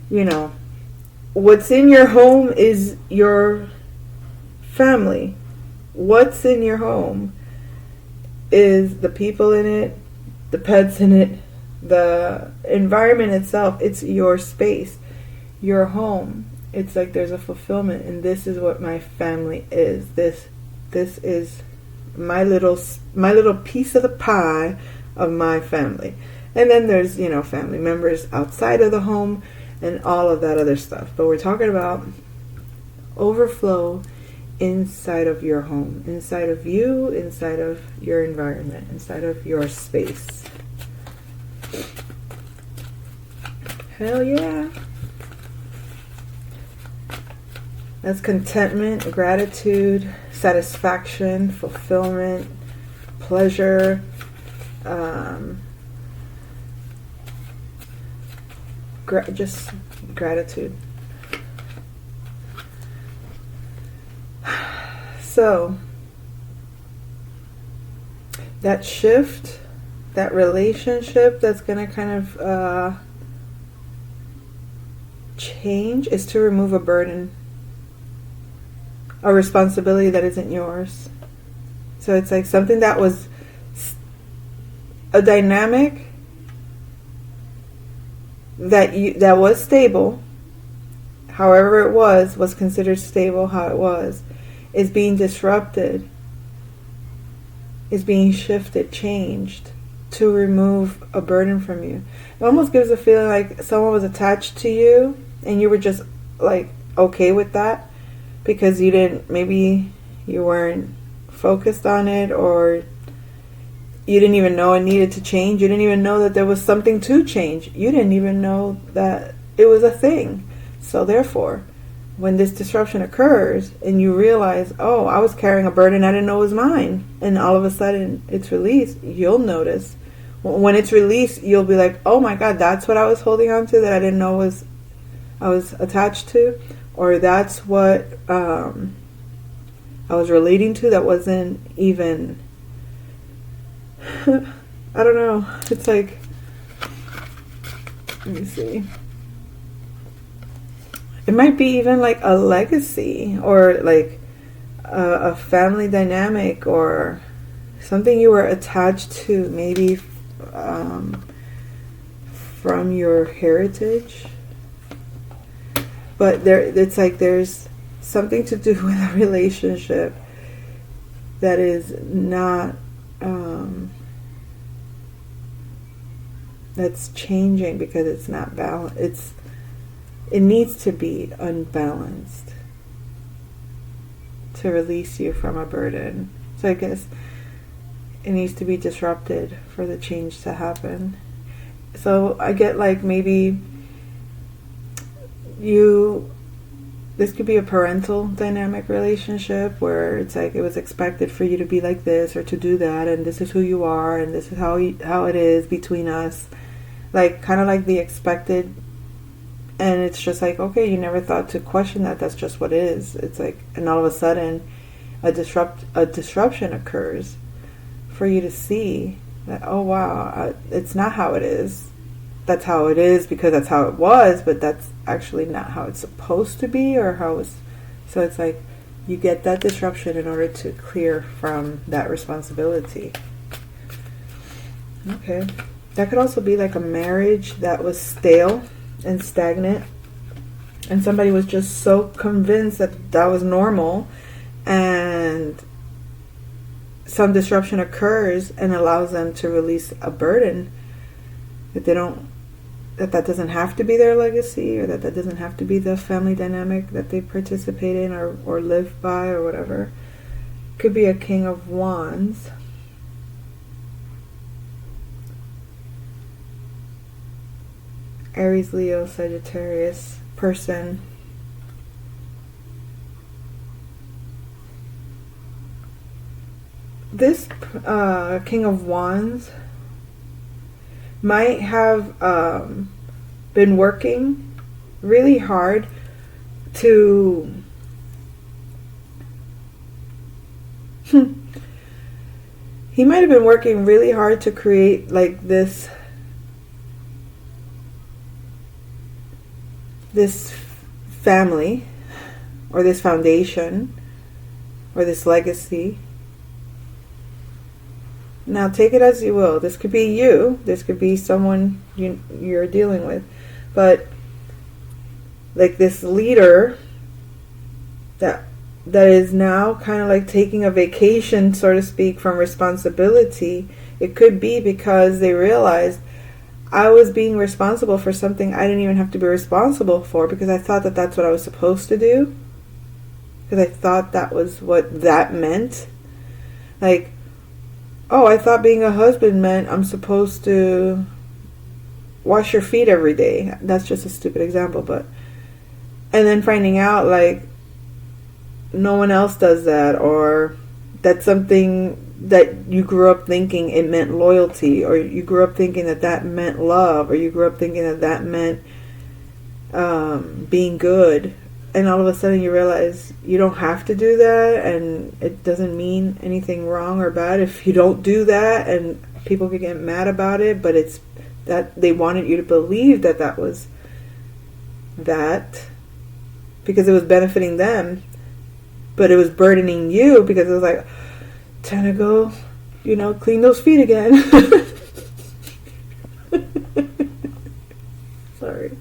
you know, what's in your home is your family. What's in your home is the people in it, the pets in it, the environment itself. It's your space, your home. It's like there's a fulfillment, and this is what my family is. This is my little piece of the pie of my family. And then there's, you know, family members outside of the home and all of that other stuff. But we're talking about overflow inside of your home, inside of you, inside of your environment, inside of your space. Hell yeah. That's contentment, gratitude, satisfaction, fulfillment, pleasure, just gratitude. So, that shift, that relationship that's going to kind of change is to remove a burden, a responsibility that isn't yours. So it's like something that was a dynamic that was stable, however it was considered stable, how it was, is being disrupted, is being shifted, changed, to remove a burden from you. It almost gives a feeling like someone was attached to you and you were just like okay with that because maybe you weren't focused on it, or you didn't even know it needed to change. You didn't even know that there was something to change. You didn't even know that it was a thing. So therefore, when this disruption occurs and you realize, oh, I was carrying a burden I didn't know was mine, and all of a sudden it's released, you'll notice. When it's released, you'll be like, oh my God, that's what I was holding on to that I didn't know I was attached to, or that's what I was relating to that wasn't even, I don't know. It's like, let me see. It might be even like a legacy, or like a family dynamic, or something you were attached to, maybe from your heritage. But it's like there's something to do with a relationship that is not, that's changing because it's not balanced. It needs to be unbalanced to release you from a burden. So I guess it needs to be disrupted for the change to happen. So I get like maybe this could be a parental dynamic relationship where it's like it was expected for you to be like this or to do that, and this is who you are, and this is how it is between us. Like kind of like the expected. And it's just like, okay, you never thought to question that. That's just what it is. It's like, and all of a sudden, a disruption occurs for you to see that, oh wow, it's not how it is. That's how it is because that's how it was, but that's actually not how it's supposed to be, or how it's. So it's like you get that disruption in order to clear from that responsibility. Okay, that could also be like a marriage that was stale and stagnant, and somebody was just so convinced that that was normal, and some disruption occurs and allows them to release a burden that that doesn't have to be their legacy, or that doesn't have to be the family dynamic that they participate in or live by or whatever. Could be a King of Wands. Aries, Leo, Sagittarius person. This King of Wands might have been working really hard to he might have been working really hard to create like this family, or this foundation, or this legacy. Now take it as you will. This could be you. This could be someone you're dealing with. But like this leader that is now kind of like taking a vacation, so to speak, from responsibility, it could be because they realized, I was being responsible for something I didn't even have to be responsible for, because I thought that that's what I was supposed to do. Because I thought that was what that meant. Like, oh, I thought being a husband meant I'm supposed to wash your feet every day. That's just a stupid example, but... And then finding out, like, no one else does that, or that's something that you grew up thinking it meant loyalty, or you grew up thinking that that meant love, or you grew up thinking that that meant being good, and all of a sudden you realize you don't have to do that, and it doesn't mean anything wrong or bad if you don't do that, and people can get mad about it, but it's that they wanted you to believe that that was that because it was benefiting them, but it was burdening you because it was like, time to go, clean those feet again. Sorry.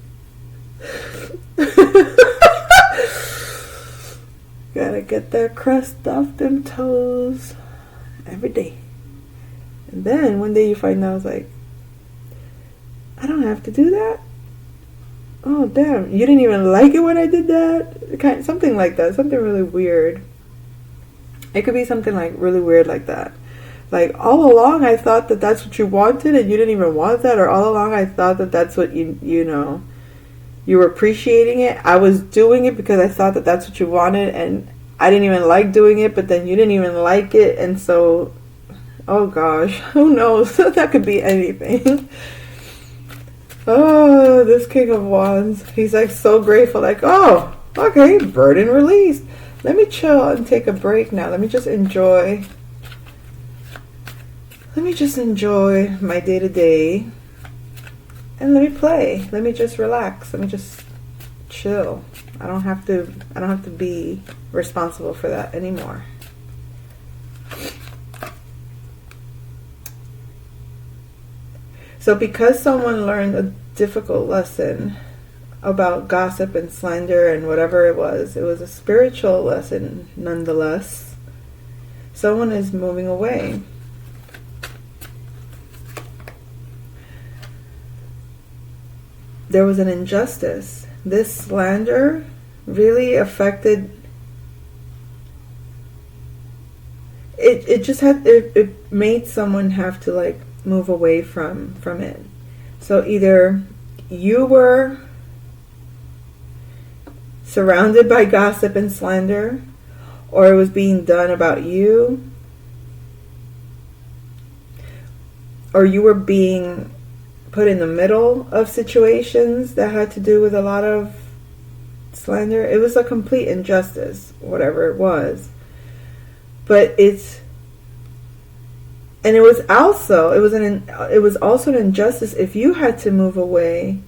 Gotta get that crust off them toes every day. And then one day you find out, I was like, I don't have to do that. Oh, damn. You didn't even like it when I did that? Something like that. Something really weird. It could be something like really weird like that. Like, all along I thought that that's what you wanted and you didn't even want that. Or all along I thought that that's what you were appreciating it. I was doing it because I thought that that's what you wanted. And I didn't even like doing it. But then you didn't even like it. And so, oh gosh. Who knows? That could be anything. Oh, this King of Wands. He's like so grateful. Like, oh, okay, burden released. Let me chill and take a break now. Let me just enjoy my day-to-day. And let me play. Let me just relax. Let me just chill. I don't have to be responsible for that anymore. So because someone learned a difficult lesson about gossip and slander and whatever it was a spiritual lesson nonetheless. Someone is moving away. There was an injustice. This slander really affected... It made someone have to like move away from it. So either you were surrounded by gossip and slander, or it was being done about you, or you were being put in the middle of situations that had to do with a lot of slander. It was a complete injustice, whatever it was. But it was also an injustice if you had to move away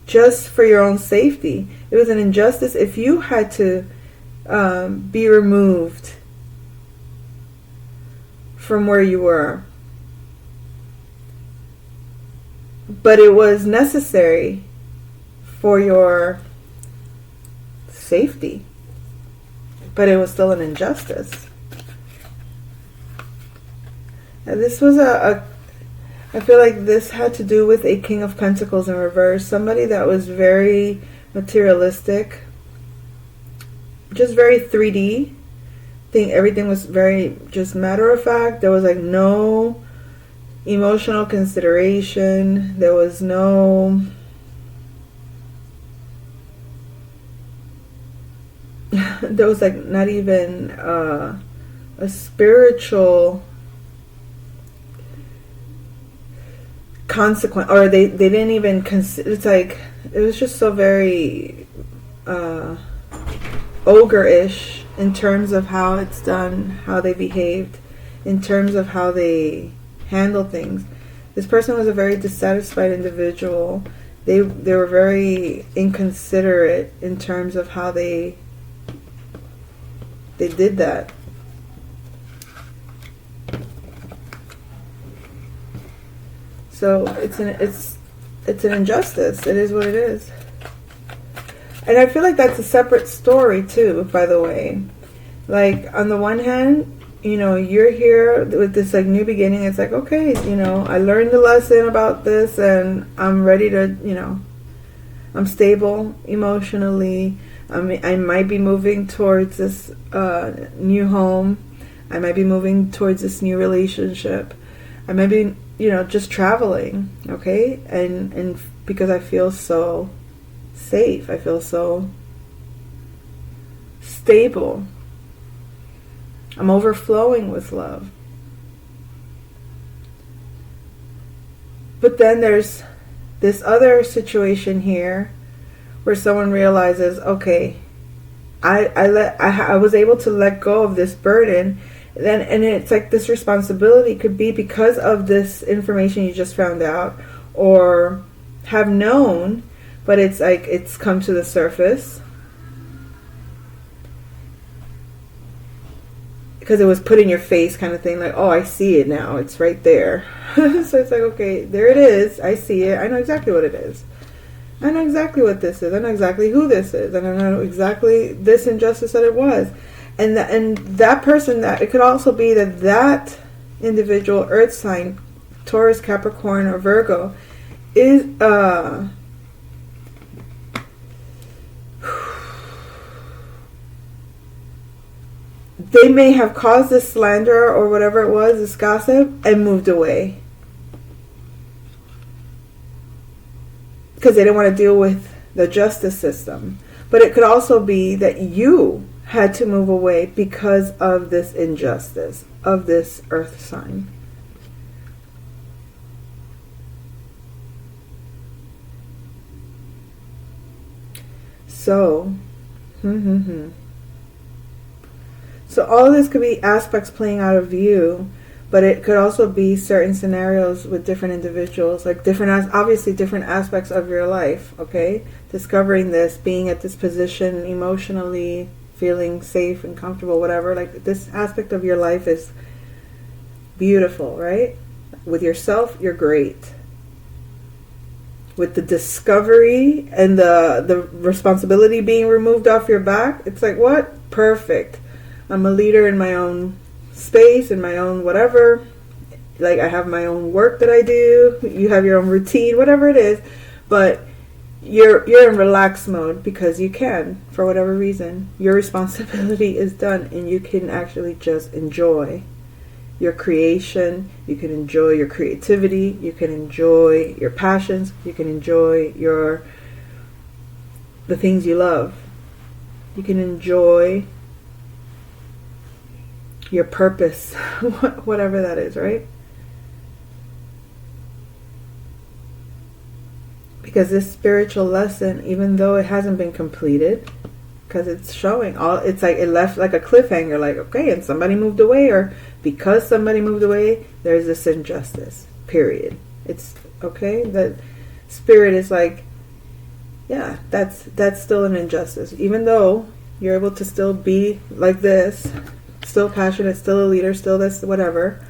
just for your own safety. It was an injustice if you had to be removed from where you were. But it was necessary for your safety. But it was still an injustice. And this was I feel like this had to do with a King of Pentacles in reverse. Somebody that was very materialistic. Just very 3D. Everything was very just matter of fact. There was like no emotional consideration. There was no... there was like not even a spiritual... consequence, or they didn't even consider. It's like it was just so very ogre-ish in terms of how it's done, how they behaved. in terms of how they handle things. This person was a very dissatisfied individual. They were very inconsiderate in terms of how they did that. So it's an injustice. It is what it is. And I feel like that's a separate story too, by the way. Like, on the one hand, you're here with this like new beginning. It's like, okay, I learned the lesson about this and I'm ready to, I'm stable emotionally. I might be moving towards this new home. I might be moving towards this new relationship. I might be, just traveling, okay? And because I feel so safe, I feel so stable. I'm overflowing with love. But then there's this other situation here where someone realizes, okay, I was able to let go of this burden. Then, and it's like this responsibility could be because of this information you just found out or have known, but it's like it's come to the surface because it was put in your face kind of thing, like, oh, I see it now, it's right there. So it's like, okay, there it is, I see it, I know exactly what it is, I know exactly what this is, I know exactly who this is, and I know exactly this injustice that it was. And that person, that it could also be that individual earth sign, Taurus, Capricorn, or Virgo, is they may have caused this slander or whatever it was, this gossip, and moved away because they didn't want to deal with the justice system. But it could also be that you had to move away because of this injustice of this earth sign. So, so all of this could be aspects playing out of you, but it could also be certain scenarios with different individuals, like obviously different aspects of your life, okay? Discovering this, being at this position emotionally, feeling safe and comfortable, whatever. Like, this aspect of your life is beautiful, right? With yourself, you're great. With the discovery and the responsibility being removed off your back, it's like, what? Perfect. I'm a leader in my own space, in my own whatever. Like, I have my own work that I do. You have your own routine, whatever it is. But you're in relaxed mode because you can, for whatever reason. Your responsibility is done and you can actually just enjoy your creation. You can enjoy your creativity. You can enjoy your passions. You can enjoy the things you love. You can enjoy your purpose, whatever that is, right? Because this spiritual lesson, even though it hasn't been completed, because it's showing it's like it left like a cliffhanger, like, okay, and somebody moved away, or because somebody moved away, there's this injustice, period. It's okay, that spirit is like, yeah, that's still an injustice, even though you're able to still be like this, still passionate, still a leader, still this, whatever.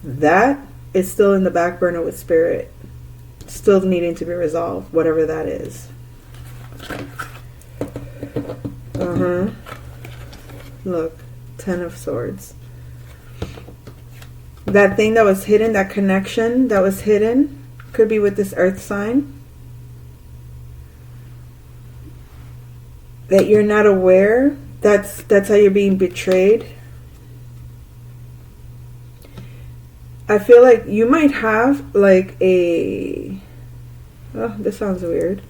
That is still in the back burner with spirit, still needing to be resolved, whatever that is. Look, 10 of Swords. That thing that was hidden, that connection that was hidden, could be with this earth sign. That you're not aware. That's how you're being betrayed. I feel like you might have like oh, this sounds weird,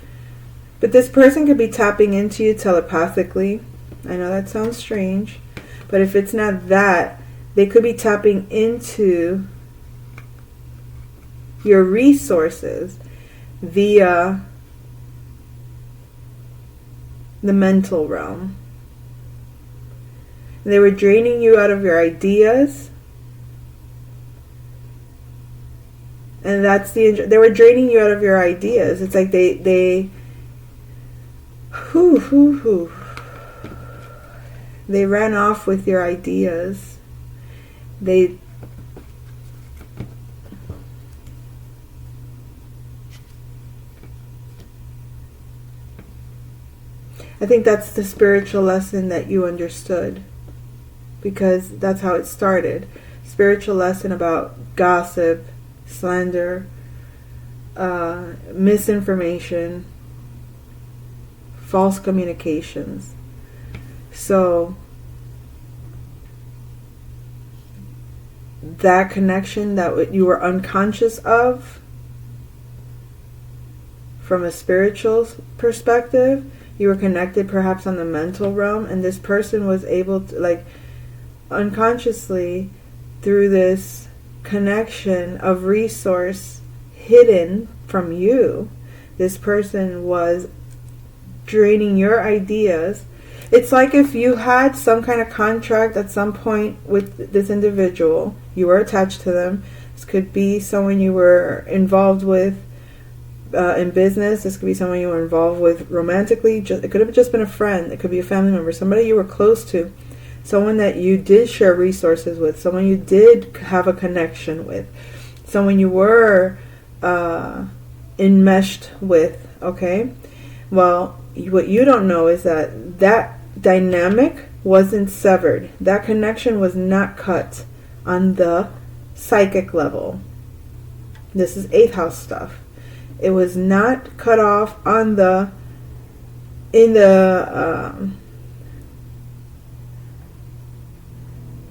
but this person could be tapping into you telepathically. I know that sounds strange, but if it's not that, they could be tapping into your resources via the mental realm. They were draining you out of your ideas. And that's they were draining you out of your ideas. It's like they ran off with your ideas. I think that's the spiritual lesson that you understood, because that's how it started. Spiritual lesson about gossip, slander, misinformation, false communications. So that connection that you were unconscious of from a spiritual perspective, you were connected perhaps on the mental realm, and this person was able to, like, unconsciously, through this connection of resource hidden from you, this person was draining your ideas. It's like if you had some kind of contract at some point with this individual, you were attached to them. This could be someone you were involved with in business. This could be someone you were involved with romantically. It could have just been a friend. It could be a family member, somebody you were close to, someone that you did share resources with, someone you did have a connection with, someone you were enmeshed with, okay? Well, what you don't know is that that dynamic wasn't severed. That connection was not cut on the psychic level. This is 8th house stuff. It was not cut off on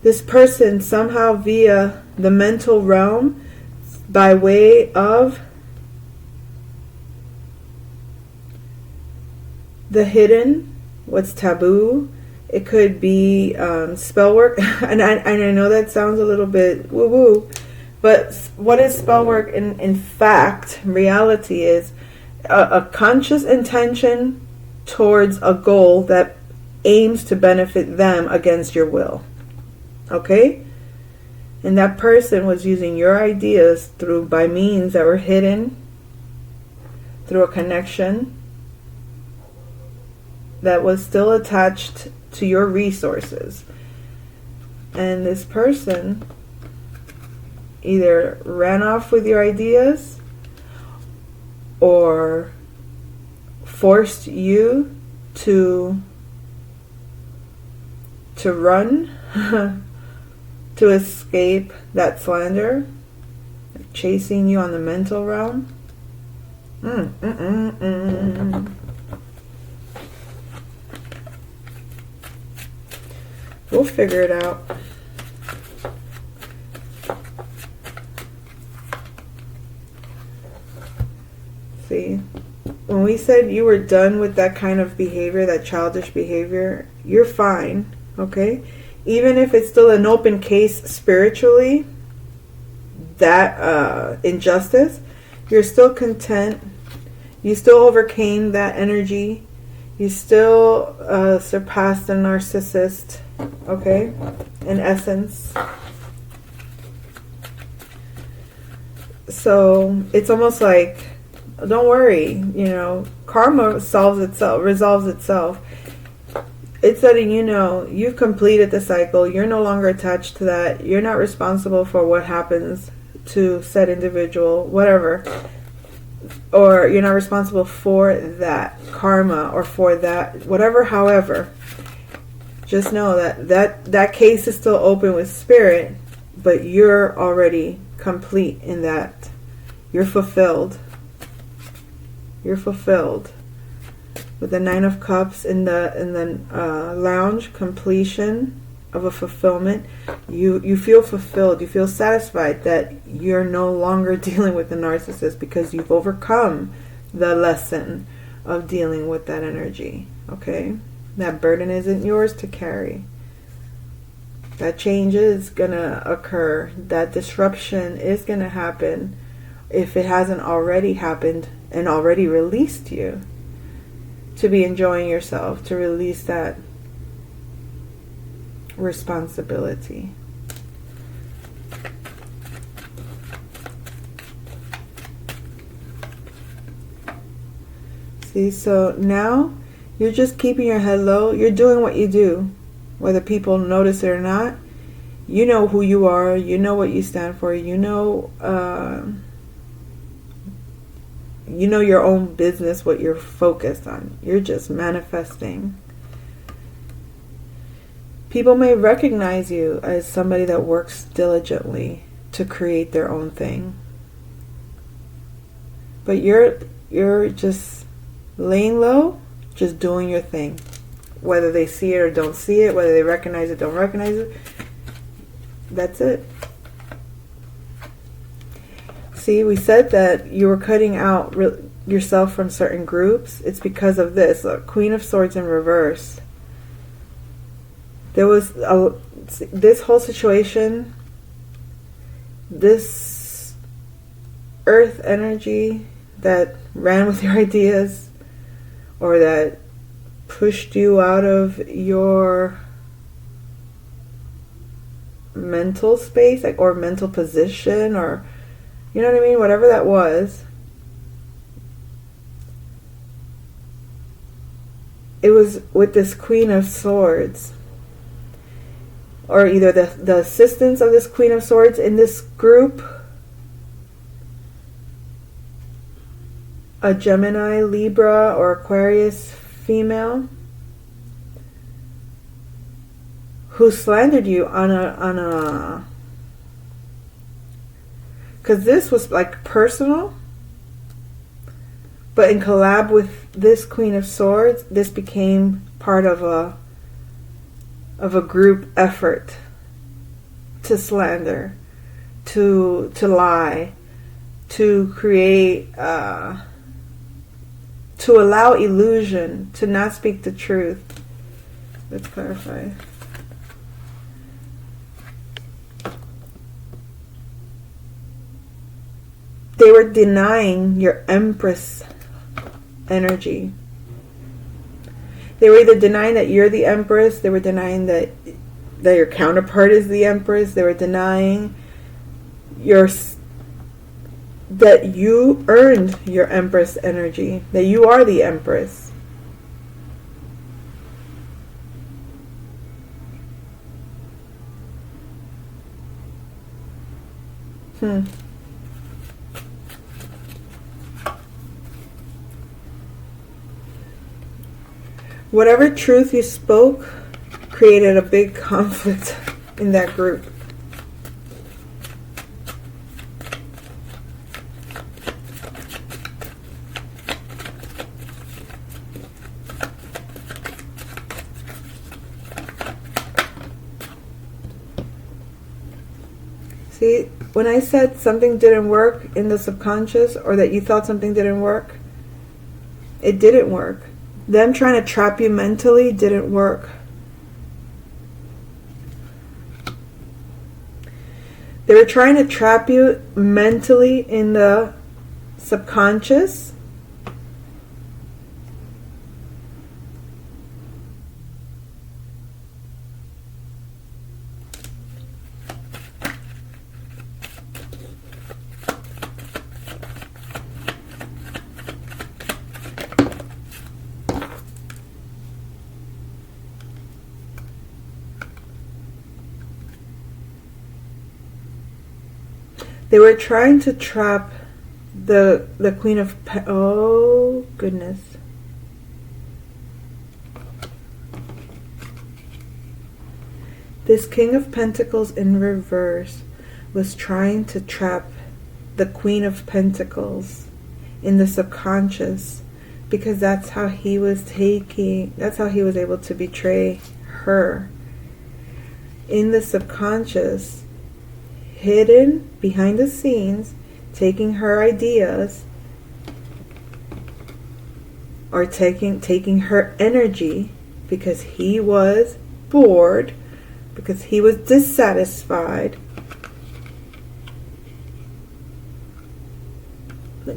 this person somehow via the mental realm, by way of the hidden, what's taboo. It could be spell work. and I know that sounds a little bit woo-woo, but what is spell work in fact, reality is a conscious intention towards a goal that aims to benefit them against your will. Okay? And that person was using your ideas by means that were hidden, through a connection that was still attached to your resources. And this person either ran off with your ideas or forced you to run to escape that slander, chasing you on the mental realm. We'll figure it out. See, when we said you were done with that kind of behavior, that childish behavior, you're fine, okay? Even if it's still an open case spiritually, that injustice, you're still content. You still overcame that energy. You still surpassed a narcissist, okay, in essence. So it's almost like, don't worry, karma resolves itself. It's letting you know you've completed the cycle. You're no longer attached to that. You're not responsible for what happens to said individual, whatever. Or you're not responsible for that karma or for that whatever. However, just know that case is still open with spirit, but you're already complete in that. You're fulfilled. You're fulfilled. With the 9 of Cups in the lounge, completion of a fulfillment, you feel fulfilled. You feel satisfied that you're no longer dealing with the narcissist because you've overcome the lesson of dealing with that energy. Okay? That burden isn't yours to carry. That change is going to occur. That disruption is going to happen if it hasn't already happened and already released you. To be enjoying yourself, to release that responsibility. See, so now you're just keeping your head low. You're doing what you do, whether people notice it or not. You know who you are. You know what you stand for. You know your own business, what you're focused on. You're just manifesting. People may recognize you as somebody that works diligently to create their own thing. But you're just laying low, just doing your thing. Whether they see it or don't see it, whether they recognize it, don't recognize it. That's it. See, we said that you were cutting out yourself from certain groups. It's because of this. Queen of Swords in reverse. There was this whole situation, this earth energy that ran with your ideas or that pushed you out of your mental space, like, or mental position, or you know what I mean, whatever that was. It was with this Queen of Swords, or either the assistance of this Queen of Swords in this group, a Gemini, Libra, or Aquarius female who slandered you on a because this was like personal, but in collab with this Queen of Swords, this became part of a group effort to slander, to lie, to create, to allow illusion, to not speak the truth. Let's clarify. They were denying your Empress energy. They were either denying that you're the Empress, they were denying that your counterpart is the Empress, they were denying that you earned your Empress energy, that you are the Empress. Whatever truth you spoke created a big conflict in that group. See, when I said something didn't work in the subconscious, or that you thought something didn't work, it didn't work. Them trying to trap you mentally didn't work. They were trying to trap you mentally in the subconscious. They were trying to trap the Queen of oh goodness. This King of Pentacles in reverse was trying to trap the Queen of Pentacles in the subconscious, because that's how he was able to betray her. In the subconscious, hidden behind the scenes, taking her ideas, or taking her energy, because he was bored, because he was dissatisfied,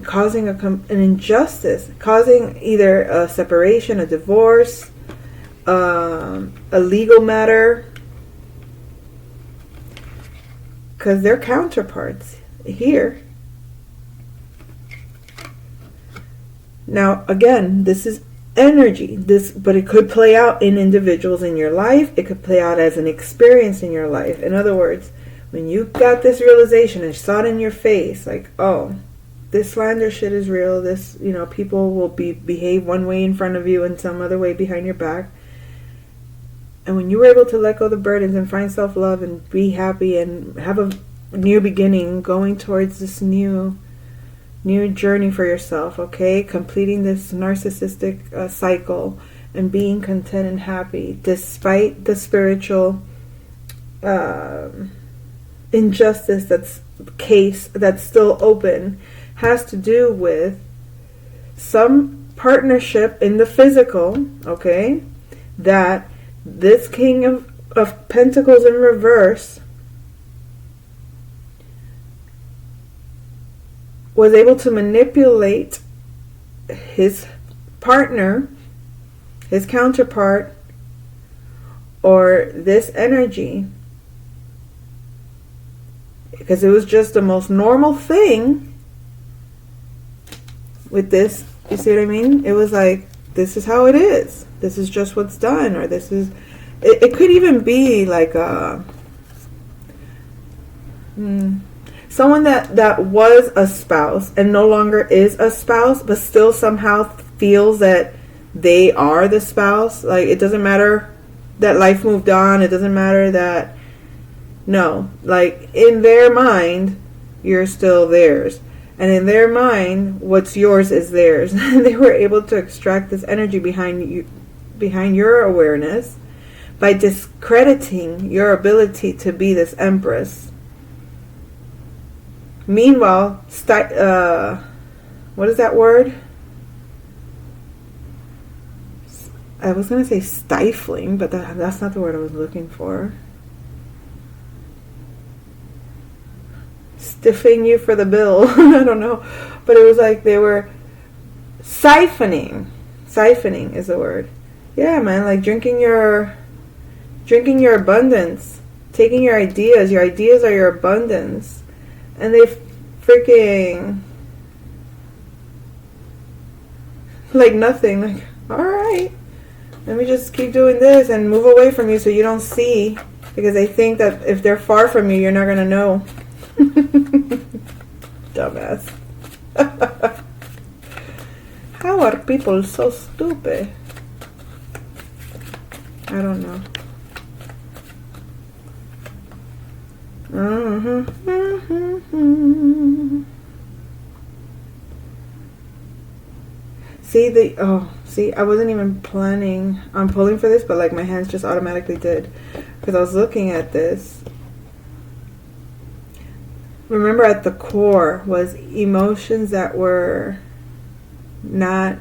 causing an injustice, causing either a separation, a divorce, a legal matter, because they're counterparts here. Now, again, this is energy, but it could play out in individuals in your life. It could play out as an experience in your life. In other words, when you got this realization and saw it in your face, like, oh, this slander shit is real. This, people will behave one way in front of you and some other way behind your back. And when you were able to let go of the burdens and find self-love and be happy and have a new beginning, going towards this new journey for yourself, okay? Completing this narcissistic cycle and being content and happy despite the spiritual injustice that's still open, has to do with some partnership in the physical, okay? That this King of Pentacles in reverse was able to manipulate his partner, his counterpart, or this energy, because it was just the most normal thing with this. You see what I mean? It was like, this is how it is. This is just what's done, or this is... It could even be like someone that was a spouse and no longer is a spouse, but still somehow feels that they are the spouse. Like, it doesn't matter that life moved on. It doesn't matter that... No. Like, in their mind, you're still theirs. And in their mind, what's yours is theirs. They were able to extract this energy behind your awareness by discrediting your ability to be this empress. Meanwhile, what is that word? I was going to say stifling, but that's not the word I was looking for. Stiffing you for the bill. I don't know. But it was like they were siphoning. Siphoning is the word. Yeah, man, like drinking your abundance. Taking your ideas. Your ideas are your abundance. And they freaking... like nothing. Like, alright, let me just keep doing this and move away from you so you don't see. Because they think that if they're far from you, you're not going to know. Dumbass. How are people so stupid? I don't know. See, I wasn't even planning on pulling for this, but like my hands just automatically did. Because I was looking at this. Remember, at the core was emotions that were not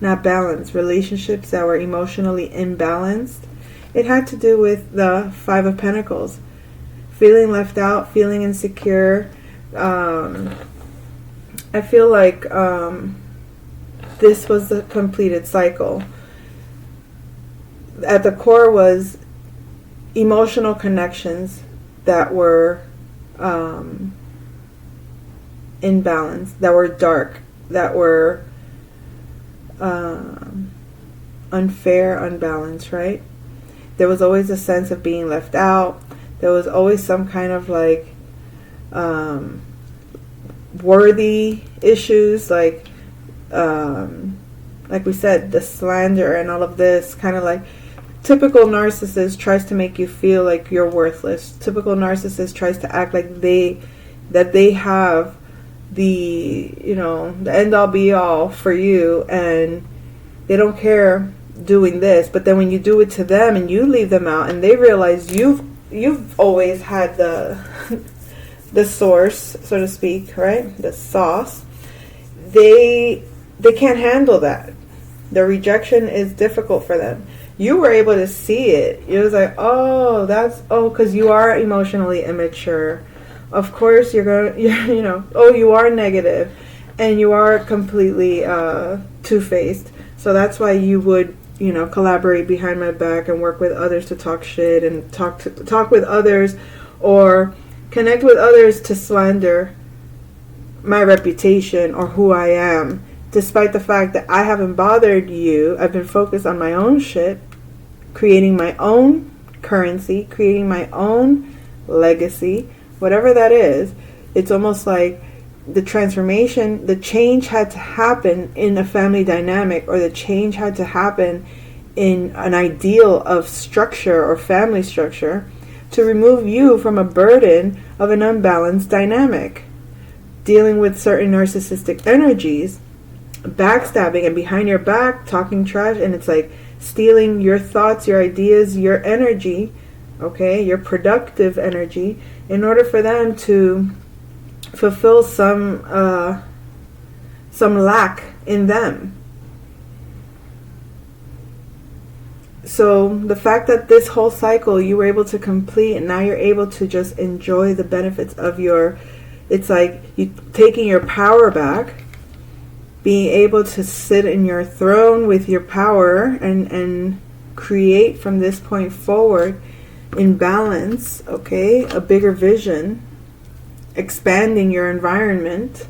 balanced, relationships that were emotionally imbalanced. It had to do with the Five of Pentacles, feeling left out, feeling insecure. I feel like this was the completed cycle. At the core was emotional connections that were imbalanced, that were dark, that were unfair, unbalanced, right? There was always a sense of being left out. There was always some kind of like worthy issues, like we said, the slander and all of this, kind of like typical narcissist tries to make you feel like you're worthless. Typical narcissist tries to act like they have the end all be all for you, and they don't care doing this. But then when you do it to them and you leave them out, and they realize you've always had the source, so to speak, right? The sauce. They can't handle that. The rejection is difficult for them. You were able to see it. It was like, because you are emotionally immature. Of course, you are negative, and you are completely two-faced. So that's why you would, collaborate behind my back and work with others to talk shit and talk with others, or connect with others to slander my reputation or who I am, despite the fact that I haven't bothered you. I've been focused on my own shit, creating my own currency, creating my own legacy, whatever that is. It's almost like the transformation, the change had to happen in a family dynamic, or the change had to happen in an ideal of structure or family structure to remove you from a burden of an unbalanced dynamic, dealing with certain narcissistic energies, backstabbing and behind your back talking trash, and it's like stealing your thoughts, your ideas, your energy, okay, your productive energy, in order for them to fulfill some lack in them. So the fact that this whole cycle you were able to complete, and now you're able to just enjoy the benefits of your, it's like you taking your power back, being able to sit in your throne with your power and create from this point forward in balance, okay, a bigger vision, expanding your environment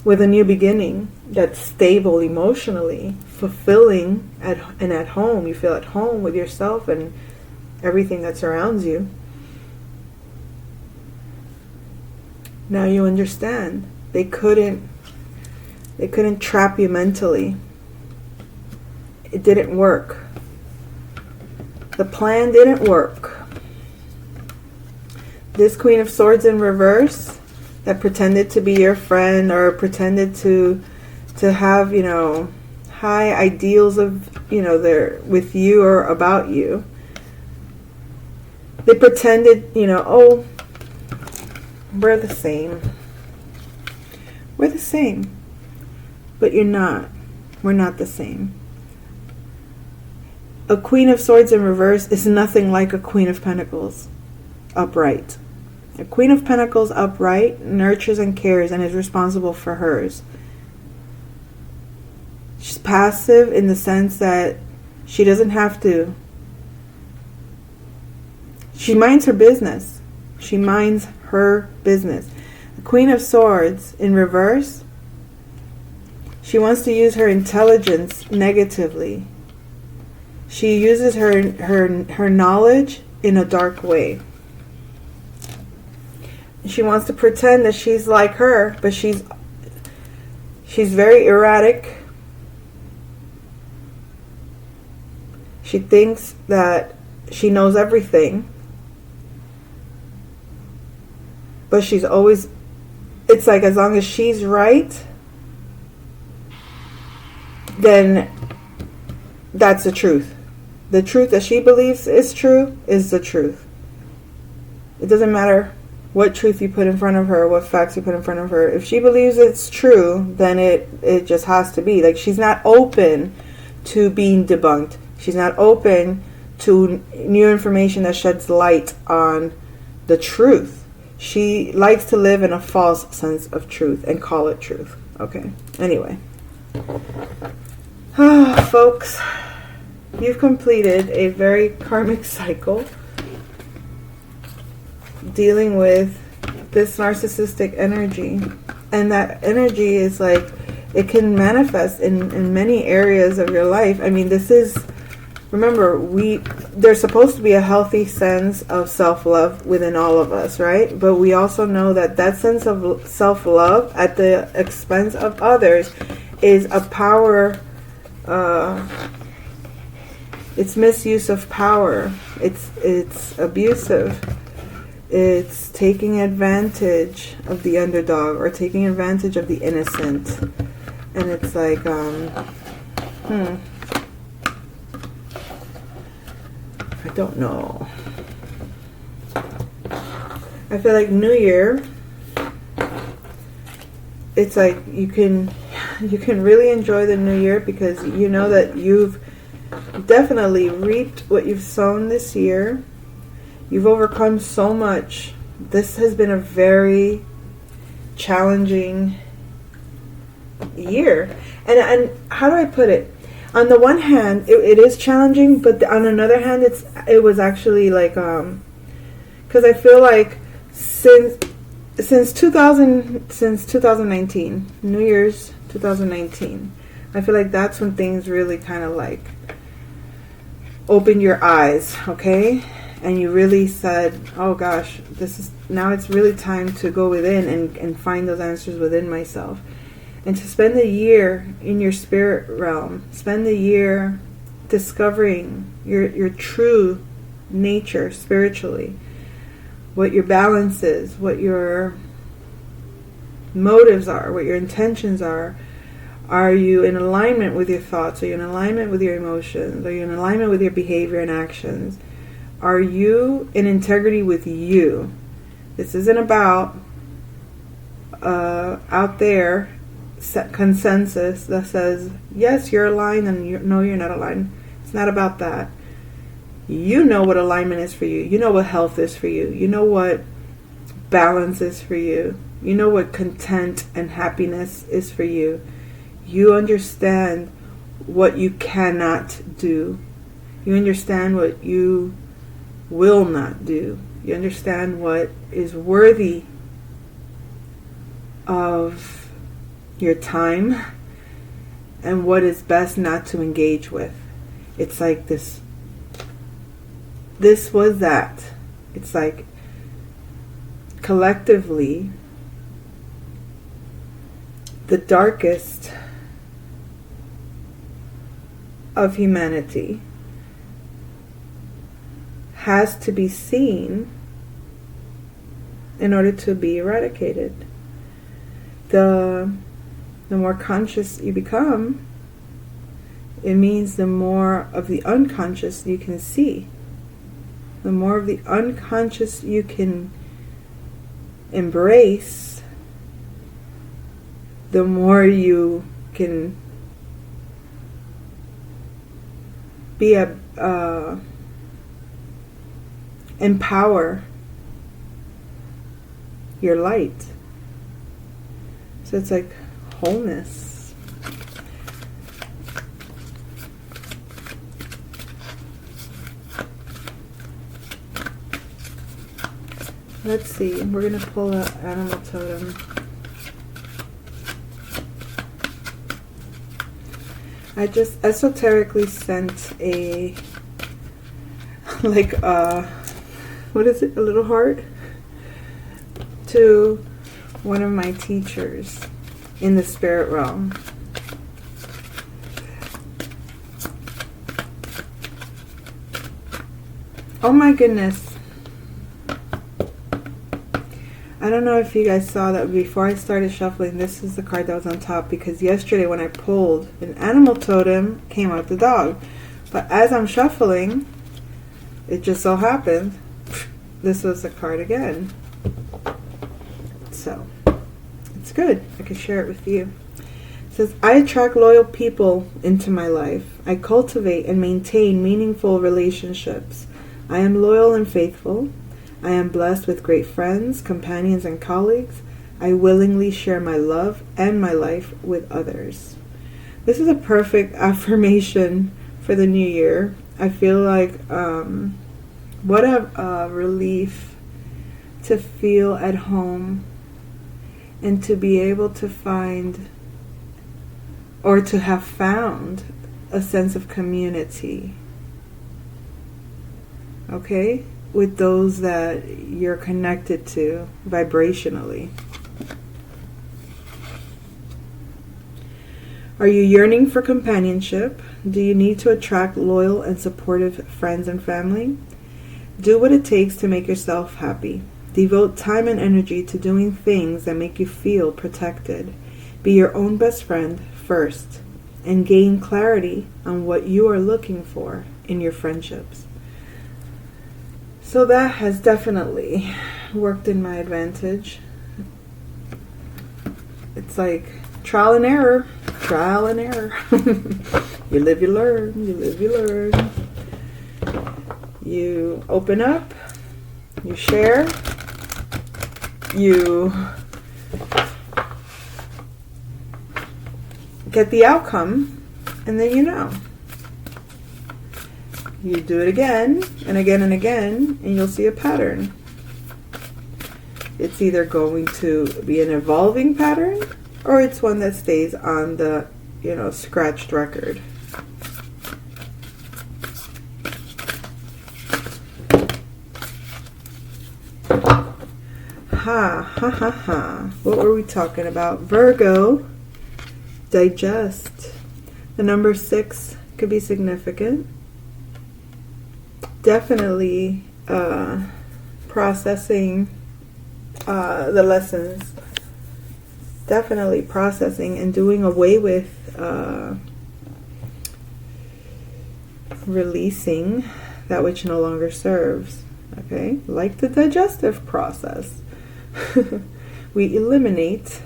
with a new beginning that's stable emotionally, fulfilling, at home. You feel at home with yourself and everything that surrounds you. Now you understand. They couldn't trap you mentally. It didn't work. The plan didn't work. This Queen of Swords in reverse that pretended to be your friend, or pretended to have, high ideals of, they're with you or about you. They pretended, oh, we're the same. We're the same. But you're not. We're not the same. A Queen of Swords in reverse is nothing like a Queen of Pentacles upright. A Queen of Pentacles upright nurtures and cares and is responsible for hers. She's passive in the sense that she doesn't have to. She minds her business. She minds her business. The Queen of Swords in reverse, she wants to use her intelligence negatively. She uses her knowledge in a dark way. She wants to pretend that she's like her, but she's very erratic. She thinks that she knows everything, but she's always, it's like as long as she's right, then that's the truth. The truth that she believes is true is the truth. It doesn't matter what truth you put in front of her, what facts you put in front of her. If she believes it's true, then it just has to be. Like, she's not open to being debunked. She's not open to new information that sheds light on the truth. She likes to live in a false sense of truth and call it truth. Okay. Anyway. Folks, you've completed a very karmic cycle dealing with this narcissistic energy. And that energy is like, it can manifest in many areas of your life. I mean, this is, remember, there's supposed to be a healthy sense of self-love within all of us, right? But we also know that that sense of self-love at the expense of others is a power, it's misuse of power. It's abusive. It's taking advantage of the underdog or taking advantage of the innocent. And it's like, I don't know. I feel like New Year, it's like you can really enjoy the New Year because you know that you've definitely reaped what you've sown this year. You've overcome so much. This has been a very challenging year. And how do I put it? On the one hand, it is challenging, but on another hand, it was actually like, because I feel like since 2019, New Year's 2019, I feel like that's when things really kind of like opened your eyes, okay? And you really said, oh gosh, now it's really time to go within and find those answers within myself. And to spend a year in your spirit realm, spend a year discovering your true nature spiritually, what your balance is, what your motives are, what your intentions are. Are you in alignment with your thoughts? Are you in alignment with your emotions? Are you in alignment with your behavior and actions? Are you in integrity with you? This isn't about out there consensus that says, yes, you're aligned and no, you're not aligned. It's not about that. You know what alignment is for you. You know what health is for you. You know what balance is for you. You know what content and happiness is for you. You understand what you cannot do. You understand what you will not do. You understand what is worthy of your time and what is best not to engage with. It's like this was that. It's like collectively the darkest of humanity has to be seen in order to be eradicated. The more conscious you become, it means the more of the unconscious you can see. The more of the unconscious you can embrace, the more you can be empower your light. So it's like wholeness. Let's see, we're going to pull an animal totem. I just esoterically sent a, like, what is it, a little heart? To one of my teachers in the spirit realm. Oh my goodness. I don't know if you guys saw that before I started shuffling, this is the card that was on top, because yesterday when I pulled, an animal totem came out the dog. But as I'm shuffling, it just so happened, this was the card again. So, it's good. I can share it with you. It says, I attract loyal people into my life. I cultivate and maintain meaningful relationships. I am loyal and faithful. I am blessed with great friends, companions, and colleagues. I willingly share my love and my life with others. This is a perfect affirmation for the new year. I feel like what a relief to feel at home and to be able to find or to have found a sense of community. Okay? With those that you're connected to vibrationally. Are you yearning for companionship? Do you need to attract loyal and supportive friends and family? Do what it takes to make yourself happy. Devote time and energy to doing things that make you feel protected. Be your own best friend first, and gain clarity on what you are looking for in your friendships. So that has definitely worked in my advantage. It's like trial and error. Trial and error. You live, you learn. You live, you learn. You open up. You share. You get the outcome. And then you know. You do it again and again and again, and you'll see a pattern. it's either going to be an evolving pattern or it's one that stays on the, scratched record. Ha. What were we talking about? Virgo, digest. The number 6 could be significant. Definitely processing the lessons. Definitely processing and doing away with releasing that which no longer serves. Okay? Like the digestive process. We eliminate,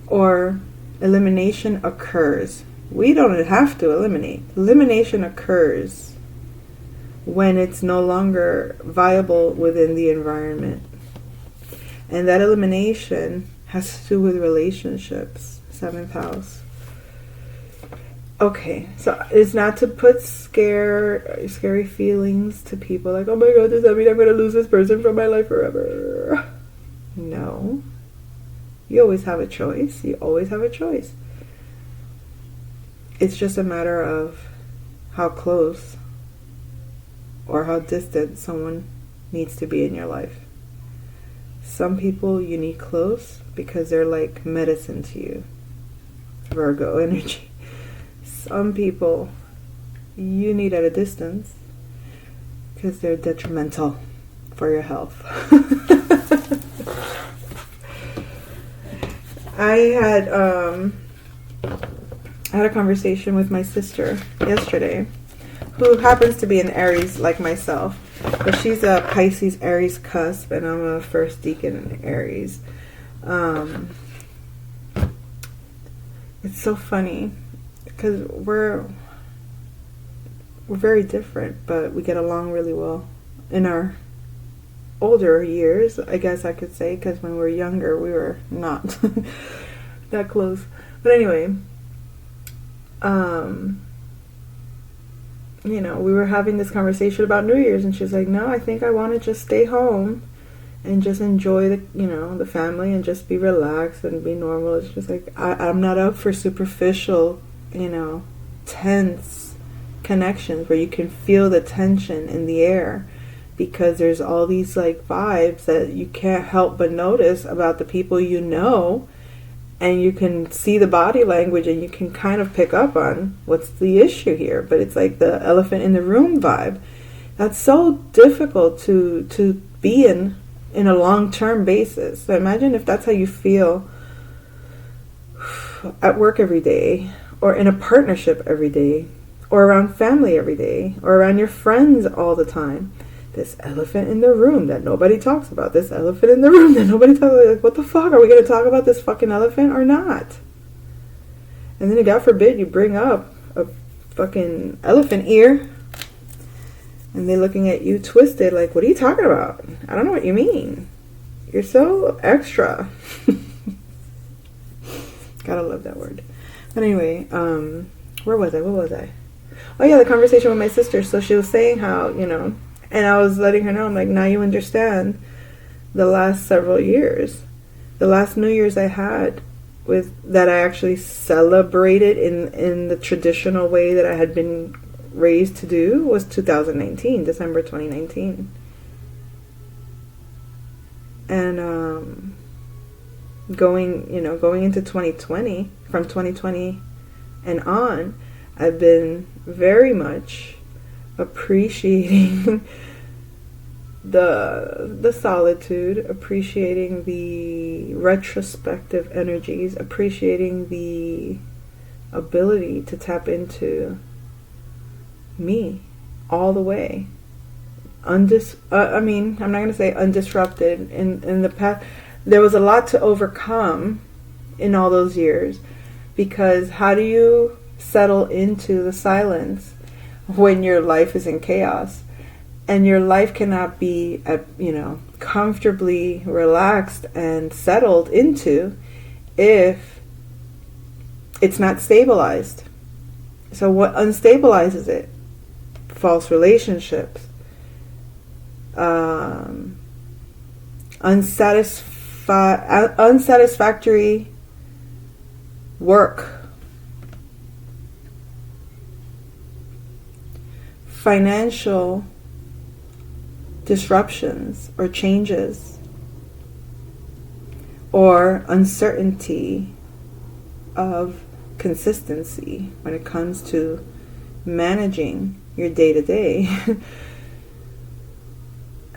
or elimination occurs. We don't have to eliminate. Elimination occurs when it's no longer viable within the environment. And that elimination has to do with relationships. 7th house. Okay, so it's not to put scary feelings to people like, oh my god, does that mean I'm going to lose this person from my life forever? No. You always have a choice. You always have a choice. It's just a matter of how close or how distant someone needs to be in your life. Some people you need close because they're like medicine to you. Virgo energy. Some people you need at a distance because they're detrimental for your health. I had a conversation with my sister yesterday, who happens to be an Aries like myself, but she's a Pisces Aries cusp, and I'm a first decan Aries. It's so funny because we're very different, but we get along really well in our older years, I guess I could say, because when we were younger we were not that close. But anyway, we were having this conversation about New Year's, and she's like, no, I think I want to just stay home and just enjoy the family and just be relaxed and be normal. It's just like, I'm not up for superficial, tense connections where you can feel the tension in the air, because there's all these like vibes that you can't help but notice about the people you know, and you can see the body language and you can kind of pick up on what's the issue here. But it's like the elephant in the room vibe. That's so difficult to be in a long-term basis. So imagine if that's how you feel at work every day, or in a partnership every day, or around family every day, or around your friends all the time. This elephant in the room that nobody talks about. This elephant in the room that nobody talks about. Like, what the fuck? Are we going to talk about this fucking elephant or not? And then, God forbid, you bring up a fucking elephant ear, and they're looking at you twisted like, what are you talking about? I don't know what you mean. You're so extra. Gotta love that word. But anyway, where was I? What was I? Oh yeah, the conversation with my sister. So she was saying how, and I was letting her know, I'm like, now you understand the last several years. The last New Year's I had that I actually celebrated in the traditional way that I had been raised to do was 2019, December 2019. And going into 2020, from 2020 and on, I've been very much appreciating the solitude, appreciating the retrospective energies, appreciating the ability to tap into me all the way. I'm not going to say undisrupted. In the past, there was a lot to overcome in all those years, because how do you settle into the silence when your life is in chaos? And your life cannot be, comfortably relaxed and settled into if it's not stabilized. So what unstabilizes it? False relationships, unsatisfactory work, financial disruptions or changes, or uncertainty of consistency when it comes to managing your day-to-day.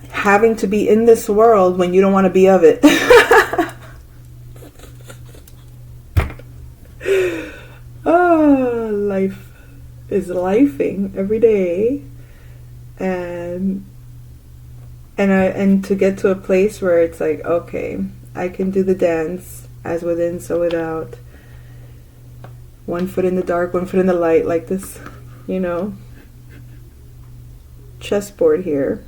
Having to be in this world when you don't want to be of it. Oh, life is lifing every day, and to get to a place where it's like, okay, I can do the dance as within, so without. One foot in the dark, one foot in the light, like this, chessboard here,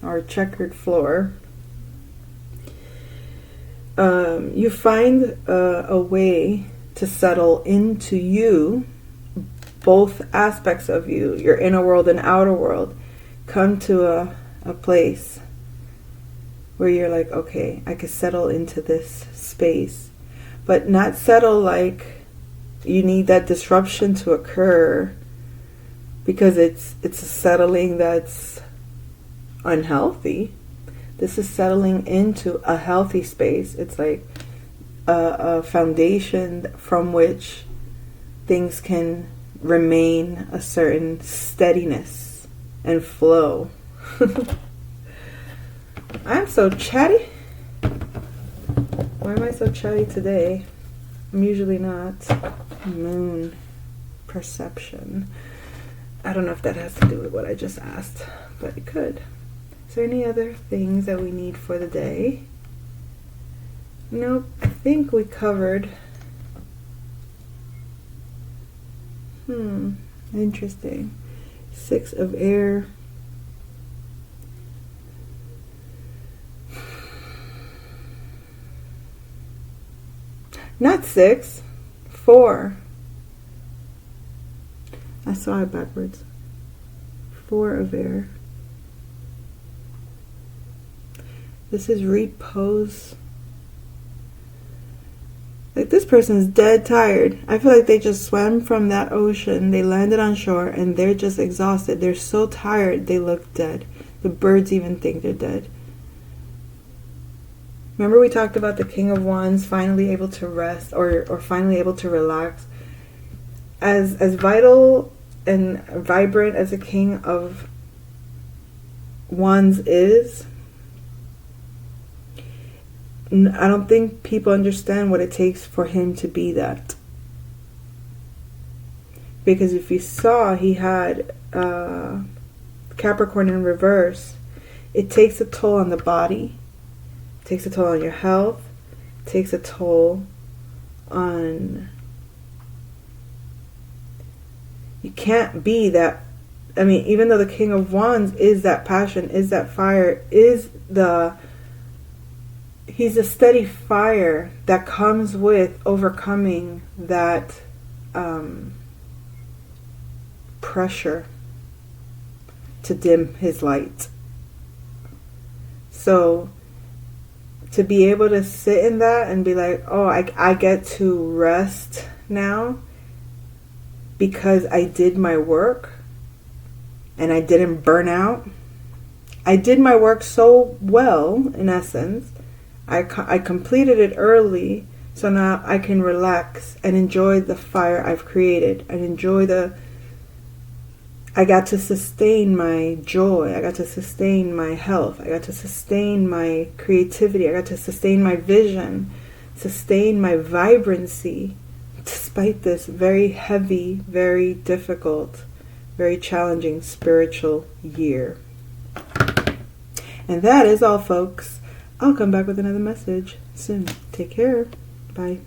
or checkered floor. You find a way to settle into you, both aspects of you, your inner world and outer world, come to a place where you're like, okay, I could settle into this space, but not settle like you need that disruption to occur, because it's a settling that's unhealthy. This is settling into a healthy space. It's like a foundation from which things can remain a certain steadiness and flow. I'm so chatty. Why am I so chatty today? I'm usually not. Moon perception. I don't know if that has to do with what I just asked, but it could. Is there any other things that we need for the day? Nope, I think we covered. Interesting. 6 of air. Not 6, 4. I saw it backwards. 4 of air. This is repose. Like, this person's dead tired. I feel like they just swam from that ocean. They landed on shore and they're just exhausted. They're so tired they look dead. The birds even think they're dead. Remember we talked about the King of Wands finally able to rest or finally able to relax. As vital and vibrant as the King of Wands is, I don't think people understand what it takes for him to be that. Because if you saw, he had Capricorn in reverse. It takes a toll on the body. It takes a toll on your health. It takes a toll on... You can't be that... I mean, even though the King of Wands is that passion, is that fire, is the... He's a steady fire that comes with overcoming that pressure to dim his light. So to be able to sit in that and be like, oh, I get to rest now because I did my work and I didn't burn out. I did my work so well, in essence. I completed it early, so now I can relax and enjoy the fire I've created and enjoy I got to sustain my joy, I got to sustain my health, I got to sustain my creativity, I got to sustain my vision, sustain my vibrancy, despite this very heavy, very difficult, very challenging spiritual year. And that is all, folks. I'll come back with another message soon. Take care. Bye.